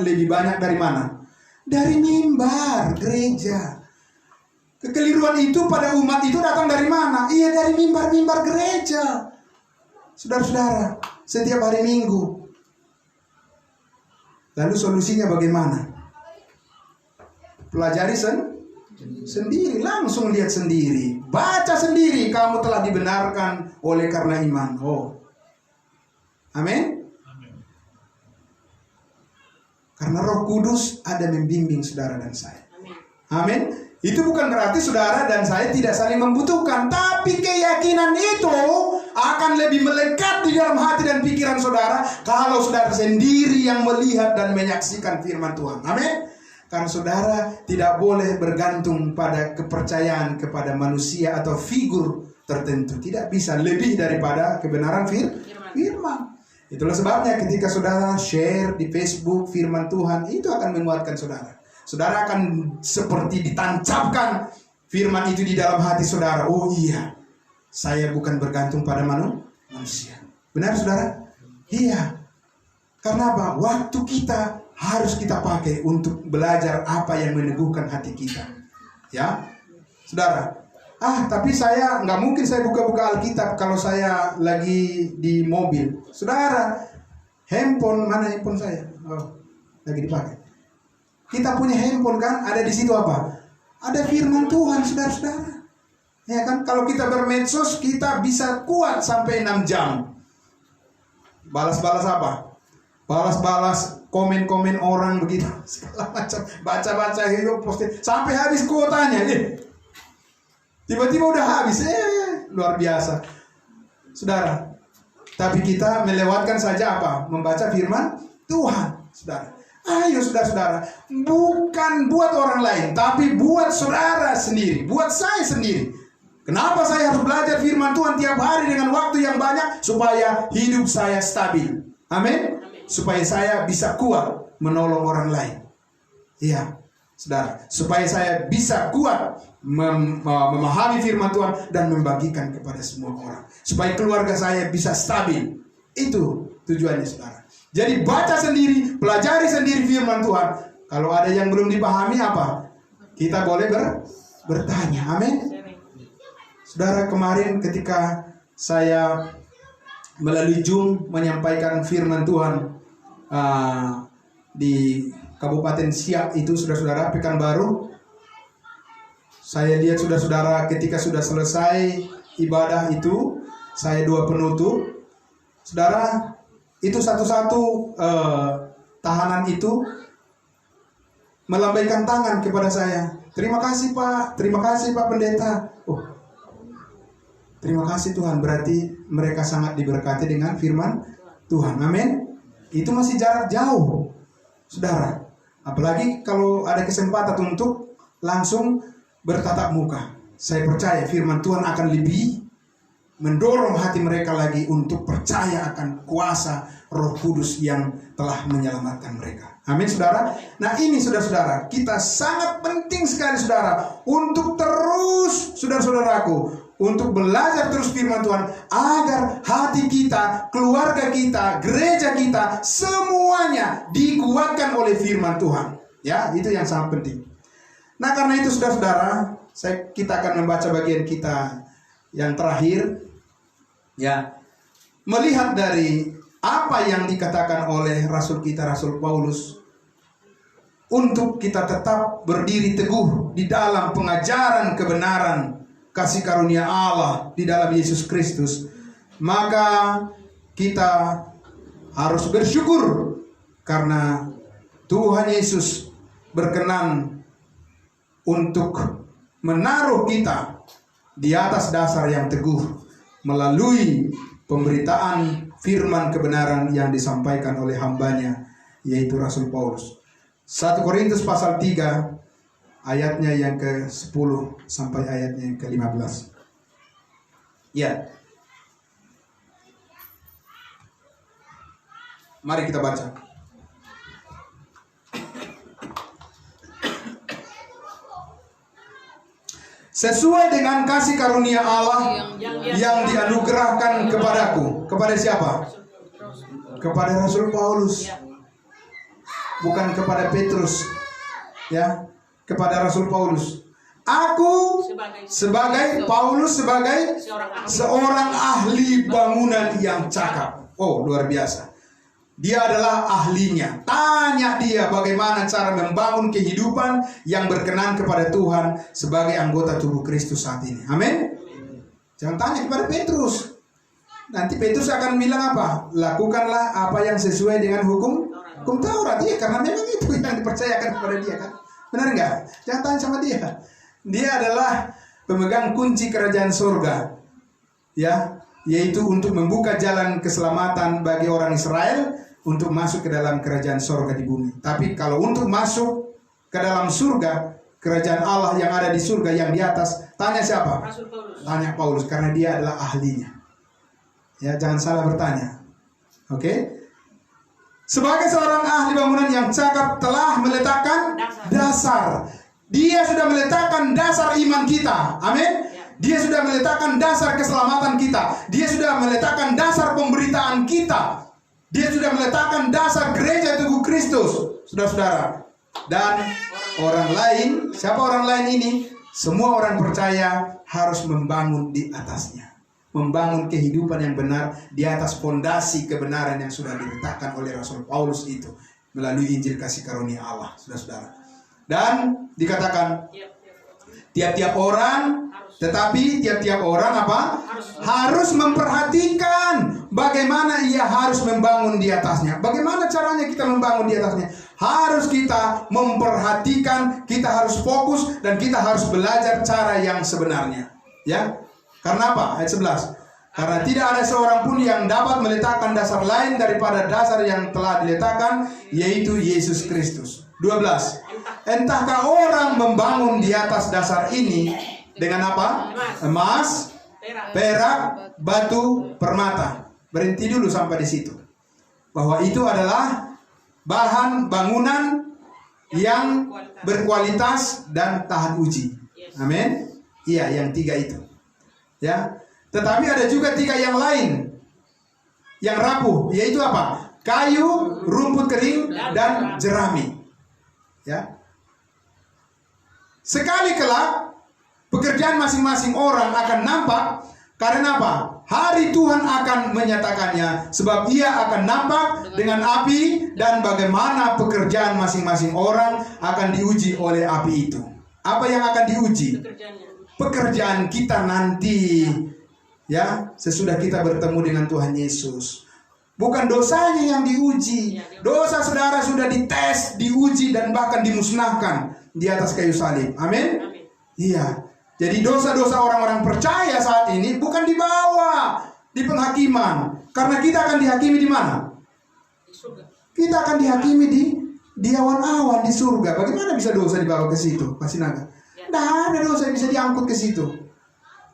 lebih banyak dari mana? Dari mimbar gereja. Kekeliruan itu pada umat itu datang dari mana? Iya, dari mimbar-mimbar gereja. Saudara-saudara, setiap hari Minggu. Lalu solusinya bagaimana? Pelajari sendiri, langsung lihat sendiri, baca sendiri, kamu telah dibenarkan oleh karena iman. Oh, amin. Karena Roh Kudus ada membimbing saudara dan saya. Amin. Itu bukan berarti saudara dan saya tidak saling membutuhkan, tapi keyakinan itu akan lebih melekat di dalam hati dan pikiran saudara kalau saudara sendiri yang melihat dan menyaksikan firman Tuhan. Amin. Karena saudara tidak boleh bergantung pada kepercayaan kepada manusia atau figur tertentu. Tidak bisa lebih daripada kebenaran firman. Itulah sebabnya ketika saudara share di Facebook firman Tuhan, itu akan menguatkan saudara. Saudara akan seperti ditancapkan firman itu di dalam hati saudara. Oh iya, saya bukan bergantung pada manusia. Benar saudara? Iya. Karena apa? Waktu kita harus kita pakai untuk belajar apa yang meneguhkan hati kita. Ya, saudara. Tapi saya nggak mungkin saya buka-buka Alkitab kalau saya lagi di mobil. Saudara, mana handphone saya? Oh, lagi dipakai. Kita punya handphone kan, ada di situ apa? Ada firman Tuhan, saudara-saudara. Ya kan, kalau kita bermedsos kita bisa kuat sampai 6 jam. Balas-balas apa? balas-balas komen-komen orang begitu, segala macam, baca-baca hidup posting sampai habis kuotanya. Tiba-tiba udah habis, luar biasa, saudara. Tapi kita melewatkan saja apa? Membaca firman Tuhan, saudara. Ayo saudara-saudara, bukan buat orang lain, tapi buat saudara sendiri, buat saya sendiri. Kenapa saya harus belajar firman Tuhan tiap hari dengan waktu yang banyak? Supaya hidup saya stabil. Amin. Supaya saya bisa kuat menolong orang lain. Iya, saudara. Supaya saya bisa kuat memahami firman Tuhan dan membagikan kepada semua orang. Supaya keluarga saya bisa stabil. Itu tujuannya, saudara. Jadi baca sendiri, pelajari sendiri firman Tuhan. Kalau ada yang belum dipahami apa? Kita boleh bertanya. Amin. Saudara, kemarin ketika saya melalui Zoom menyampaikan firman Tuhan di Kabupaten Siak itu, saudara-saudara, Pekanbaru, saya lihat saudara-saudara ketika sudah selesai ibadah itu, saya doa penutup, saudara, itu satu-satu tahanan itu melambaikan tangan kepada saya. Terima kasih Pak Pendeta. Terima kasih Tuhan, berarti mereka sangat diberkati dengan firman Tuhan. Amin. Itu masih jarak jauh, saudara. Apalagi kalau ada kesempatan untuk langsung bertatap muka. Saya percaya firman Tuhan akan lebih mendorong hati mereka lagi untuk percaya akan kuasa Roh Kudus yang telah menyelamatkan mereka. Amin, saudara. Nah ini saudara-saudara, kita sangat penting sekali saudara untuk terus, saudara-saudaraku, untuk belajar terus firman Tuhan agar hati kita, keluarga kita, gereja kita semuanya dikuatkan oleh firman Tuhan. Ya, itu yang sangat penting. Nah, karena itu saudara-saudara, kita akan membaca bagian kita yang terakhir. Ya. Melihat dari apa yang dikatakan oleh Rasul kita, Rasul Paulus, untuk kita tetap berdiri teguh di dalam pengajaran kebenaran kasih karunia Allah di dalam Yesus Kristus, maka kita harus bersyukur karena Tuhan Yesus berkenan untuk menaruh kita di atas dasar yang teguh melalui pemberitaan firman kebenaran yang disampaikan oleh hambanya, yaitu Rasul Paulus. 1 Korintus pasal 3 ayatnya yang ke-10 sampai ayatnya yang ke-15. Ya. Mari kita baca. Sesuai dengan kasih karunia Allah yang dianugerahkan kepadaku. Kepada siapa? Kepada Rasul Paulus. Bukan kepada Petrus. Ya. Kepada Rasul Paulus. Aku sebagai Paulus sebagai seorang ahli bangunan yang cakap. Oh, luar biasa. Dia adalah ahlinya. Tanya dia bagaimana cara membangun kehidupan yang berkenan kepada Tuhan sebagai anggota tubuh Kristus saat ini. Amin. Jangan tanya kepada Petrus. Nanti Petrus akan bilang apa? Lakukanlah apa yang sesuai dengan hukum Taurat. Iya, karena memang itu yang dipercayakan kepada dia kan. Benar enggak? Jangan tanya sama dia. Dia adalah pemegang kunci kerajaan surga. Ya, yaitu untuk membuka jalan keselamatan bagi orang Israel untuk masuk ke dalam kerajaan surga di bumi. Tapi kalau untuk masuk ke dalam surga, kerajaan Allah yang ada di surga yang di atas, tanya siapa? Tanya Paulus, karena dia adalah ahlinya. Ya, jangan salah bertanya. Oke? Sebagai seorang ahli bangunan yang cakap telah meletakkan dasar. Dia sudah meletakkan dasar iman kita. Amin. Dia sudah meletakkan dasar keselamatan kita. Dia sudah meletakkan dasar pemberitaan kita. Dia sudah meletakkan dasar gereja tubuh Kristus. Saudara-saudara. Dan orang lain, siapa orang lain ini? Semua orang percaya harus membangun di atasnya. Membangun kehidupan yang benar di atas fondasi kebenaran yang sudah diletakkan oleh Rasul Paulus itu melalui Injil kasih karunia Allah, saudara-saudara. Dan dikatakan Tiap-tiap orang, tetapi tiap-tiap orang apa? Harus memperhatikan bagaimana ia harus membangun di atasnya. Bagaimana caranya kita membangun di atasnya? Harus kita memperhatikan, kita harus fokus, dan kita harus belajar cara yang sebenarnya. Ya, karena apa? Ayat 11. Karena tidak ada seorang pun yang dapat meletakkan dasar lain daripada dasar yang telah diletakkan, yaitu Yesus Kristus. 12. Entahkah orang membangun di atas dasar ini dengan apa? Emas, perak, batu, permata. Berhenti dulu sampai di situ. Bahwa itu adalah bahan bangunan yang berkualitas dan tahan uji. Amin. Iya, yang 3 itu. Ya. Tetapi ada juga 3 yang lain yang rapuh, yaitu apa? Kayu, rumput kering, dan jerami. Ya. Sekali kelak pekerjaan masing-masing orang akan nampak. Karena apa? Hari Tuhan akan menyatakannya, sebab ia akan nampak dengan api, dan bagaimana pekerjaan masing-masing orang akan diuji oleh api itu. Apa yang akan diuji? Pekerjaan kita nanti. Ya, sesudah kita bertemu dengan Tuhan Yesus. Bukan dosanya yang diuji. Dosa saudara sudah dites, diuji, dan bahkan dimusnahkan di atas kayu salib. Amin? Iya. Jadi dosa-dosa orang-orang percaya saat ini bukan dibawa di penghakiman. Karena kita akan dihakimi di mana? Kita akan dihakimi di awan-awan di surga. Bagaimana bisa dosa dibawa ke situ, Pak Sinaga? Tidak ada dosa yang bisa diangkut ke situ.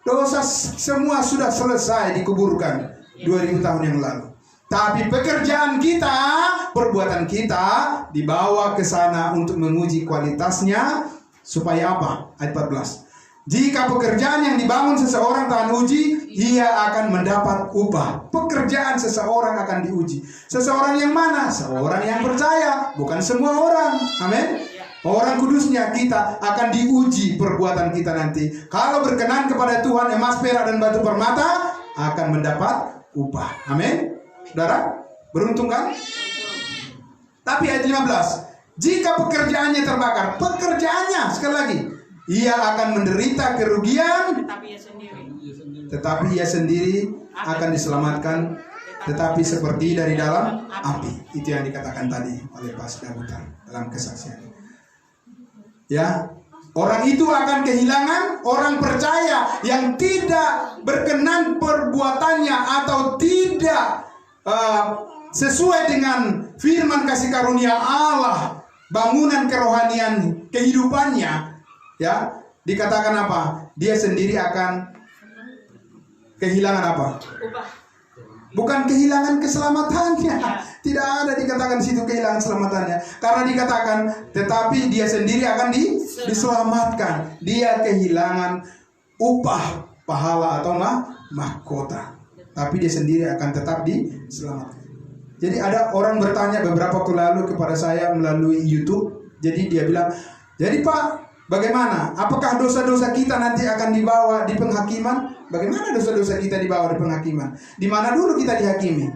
Dosa semua sudah selesai dikuburkan 2000 tahun yang lalu. Tapi pekerjaan kita, perbuatan kita dibawa ke sana untuk menguji kualitasnya. Supaya apa? Ayat 14. Jika pekerjaan yang dibangun seseorang tahan uji, ia akan mendapat upah. Pekerjaan seseorang akan diuji. Seseorang yang mana? Seorang yang percaya, bukan semua orang. Amin. Orang kudusnya kita akan diuji perbuatan kita nanti. Kalau berkenan kepada Tuhan, emas, perak, dan batu permata akan mendapat upah. Amin. Saudara, beruntung kan? Tapi ayat 15. Jika pekerjaannya terbakar, pekerjaannya, sekali lagi, ia akan menderita kerugian, tetapi ia sendiri akan diselamatkan, tetapi seperti dari dalam api. Itu yang dikatakan tadi oleh Pak Dabutan dalam kesaksian. Ya, orang itu akan kehilangan orang percaya yang tidak berkenan perbuatannya atau tidak sesuai dengan firman kasih karunia Allah, bangunan kerohanian kehidupannya. Ya, dikatakan apa? Dia sendiri akan kehilangan apa? Bukan kehilangan keselamatannya. Tidak ada dikatakan situ kehilangan selamatannya. Karena dikatakan, tetapi dia sendiri akan diselamatkan. Dia kehilangan upah, pahala atau mahkota. Tapi dia sendiri akan tetap diselamatkan. Jadi ada orang bertanya beberapa waktu lalu kepada saya melalui YouTube. Jadi dia bilang, jadi Pak, bagaimana? Apakah dosa-dosa kita nanti akan dibawa di penghakiman? Bagaimana dosa-dosa kita dibawa di penghakiman? Di mana dulu kita dihakimi?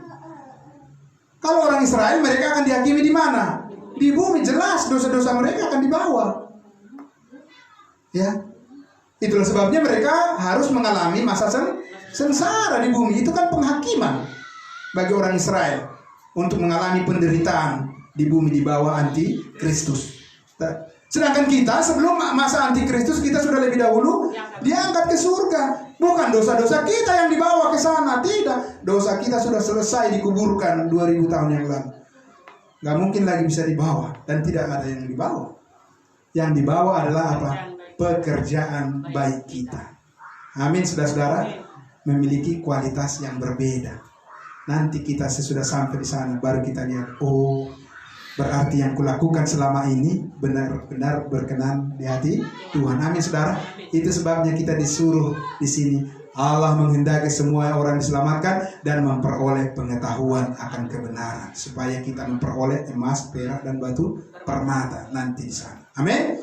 Kalau orang Israel, mereka akan dihakimi di mana? Di bumi. Jelas dosa-dosa mereka akan dibawa. Ya, itulah sebabnya mereka harus mengalami masa sengsara di bumi. Itu kan penghakiman bagi orang Israel untuk mengalami penderitaan di bumi di bawah anti-Kristus. Sedangkan kita sebelum masa anti-Kristus, kita sudah lebih dahulu diangkat ke surga. Bukan dosa-dosa kita yang dibawa ke sana, tidak. Dosa kita sudah selesai dikuburkan 2000 tahun yang lalu. Gak mungkin lagi bisa dibawa, dan tidak ada yang dibawa. Yang dibawa adalah apa? Pekerjaan baik kita. Amin, saudara-saudara. Memiliki kualitas yang berbeda. Nanti kita sesudah sampai di sana, baru kita lihat, oh, berarti yang kulakukan selama ini benar-benar berkenan di hati Tuhan. Amin, saudara. Itu sebabnya kita disuruh di sini. Allah menghendaki semua orang diselamatkan dan memperoleh pengetahuan akan kebenaran, supaya kita memperoleh emas, perak, dan batu permata nanti di sana. Amin.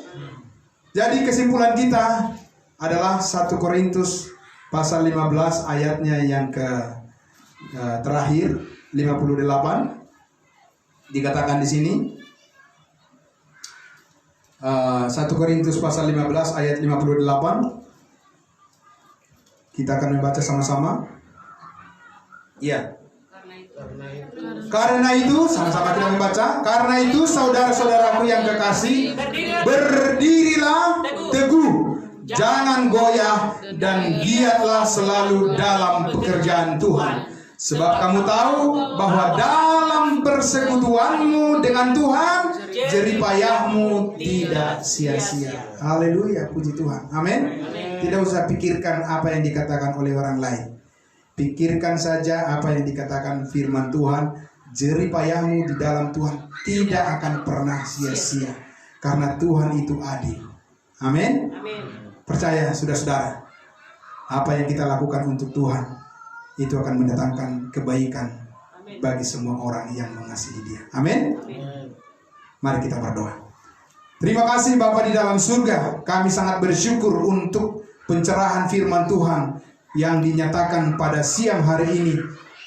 Jadi kesimpulan kita adalah 1 Korintus pasal 15 ayatnya yang terakhir 58. Dikatakan di sini, 1 Korintus pasal 15 ayat 58. Kita akan membaca sama-sama. Ya. Karena itu sama-sama kita membaca. Karena itu saudara-saudaraku yang kekasih, berdirilah teguh, jangan goyah, dan giatlah selalu dalam pekerjaan Tuhan. Sebab kamu tahu bahwa dalam persekutuanmu dengan Tuhan, jeripayahmu tidak sia-sia. Haleluya, puji Tuhan. Amin. Tidak usah pikirkan apa yang dikatakan oleh orang lain. Pikirkan saja apa yang dikatakan firman Tuhan. Jeripayahmu di dalam Tuhan tidak akan pernah sia-sia, karena Tuhan itu adil. Amin. Percaya saudara-saudara, apa yang kita lakukan untuk Tuhan itu akan mendatangkan kebaikan bagi semua orang yang mengasihi Dia. Amin. Mari kita berdoa. Terima kasih Bapa di dalam surga. Kami sangat bersyukur untuk pencerahan firman Tuhan yang dinyatakan pada siang hari ini.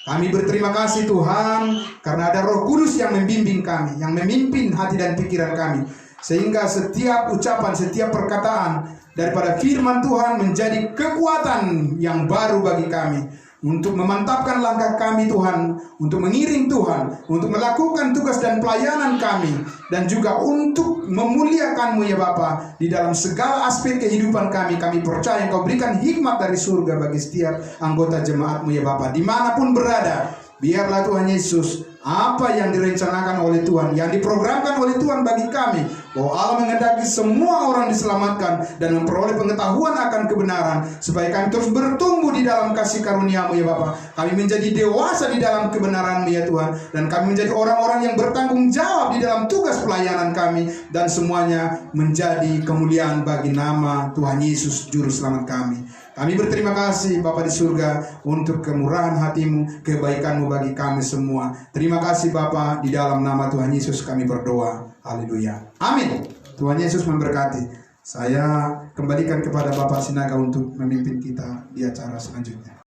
Kami berterima kasih Tuhan karena ada Roh Kudus yang membimbing kami, yang memimpin hati dan pikiran kami, sehingga setiap ucapan, setiap perkataan daripada firman Tuhan menjadi kekuatan yang baru bagi kami, untuk memantapkan langkah kami Tuhan, untuk mengiring Tuhan, untuk melakukan tugas dan pelayanan kami, dan juga untuk memuliakan-Mu ya Bapa di dalam segala aspek kehidupan kami. Kami percaya Engkau berikan hikmat dari surga bagi setiap anggota jemaat-Mu ya Bapa, dimanapun berada. Biarlah Tuhan Yesus, apa yang direncanakan oleh Tuhan, yang diprogramkan oleh Tuhan bagi kami, bahwa Allah menghendaki semua orang diselamatkan dan memperoleh pengetahuan akan kebenaran, supaya kami terus bertumbuh di dalam kasih karunia-Mu ya Bapa. Kami menjadi dewasa di dalam kebenaran-Mu ya Tuhan, dan kami menjadi orang-orang yang bertanggung jawab di dalam tugas pelayanan kami, dan semuanya menjadi kemuliaan bagi nama Tuhan Yesus Juru Selamat kami. Kami berterima kasih Bapa di surga untuk kemurahan hati-Mu, kebaikan-Mu bagi kami semua. Terima kasih Bapa, di dalam nama Tuhan Yesus kami berdoa. Haleluya. Amin. Tuhan Yesus memberkati. Saya kembalikan kepada Bapak Sinaga untuk memimpin kita di acara selanjutnya.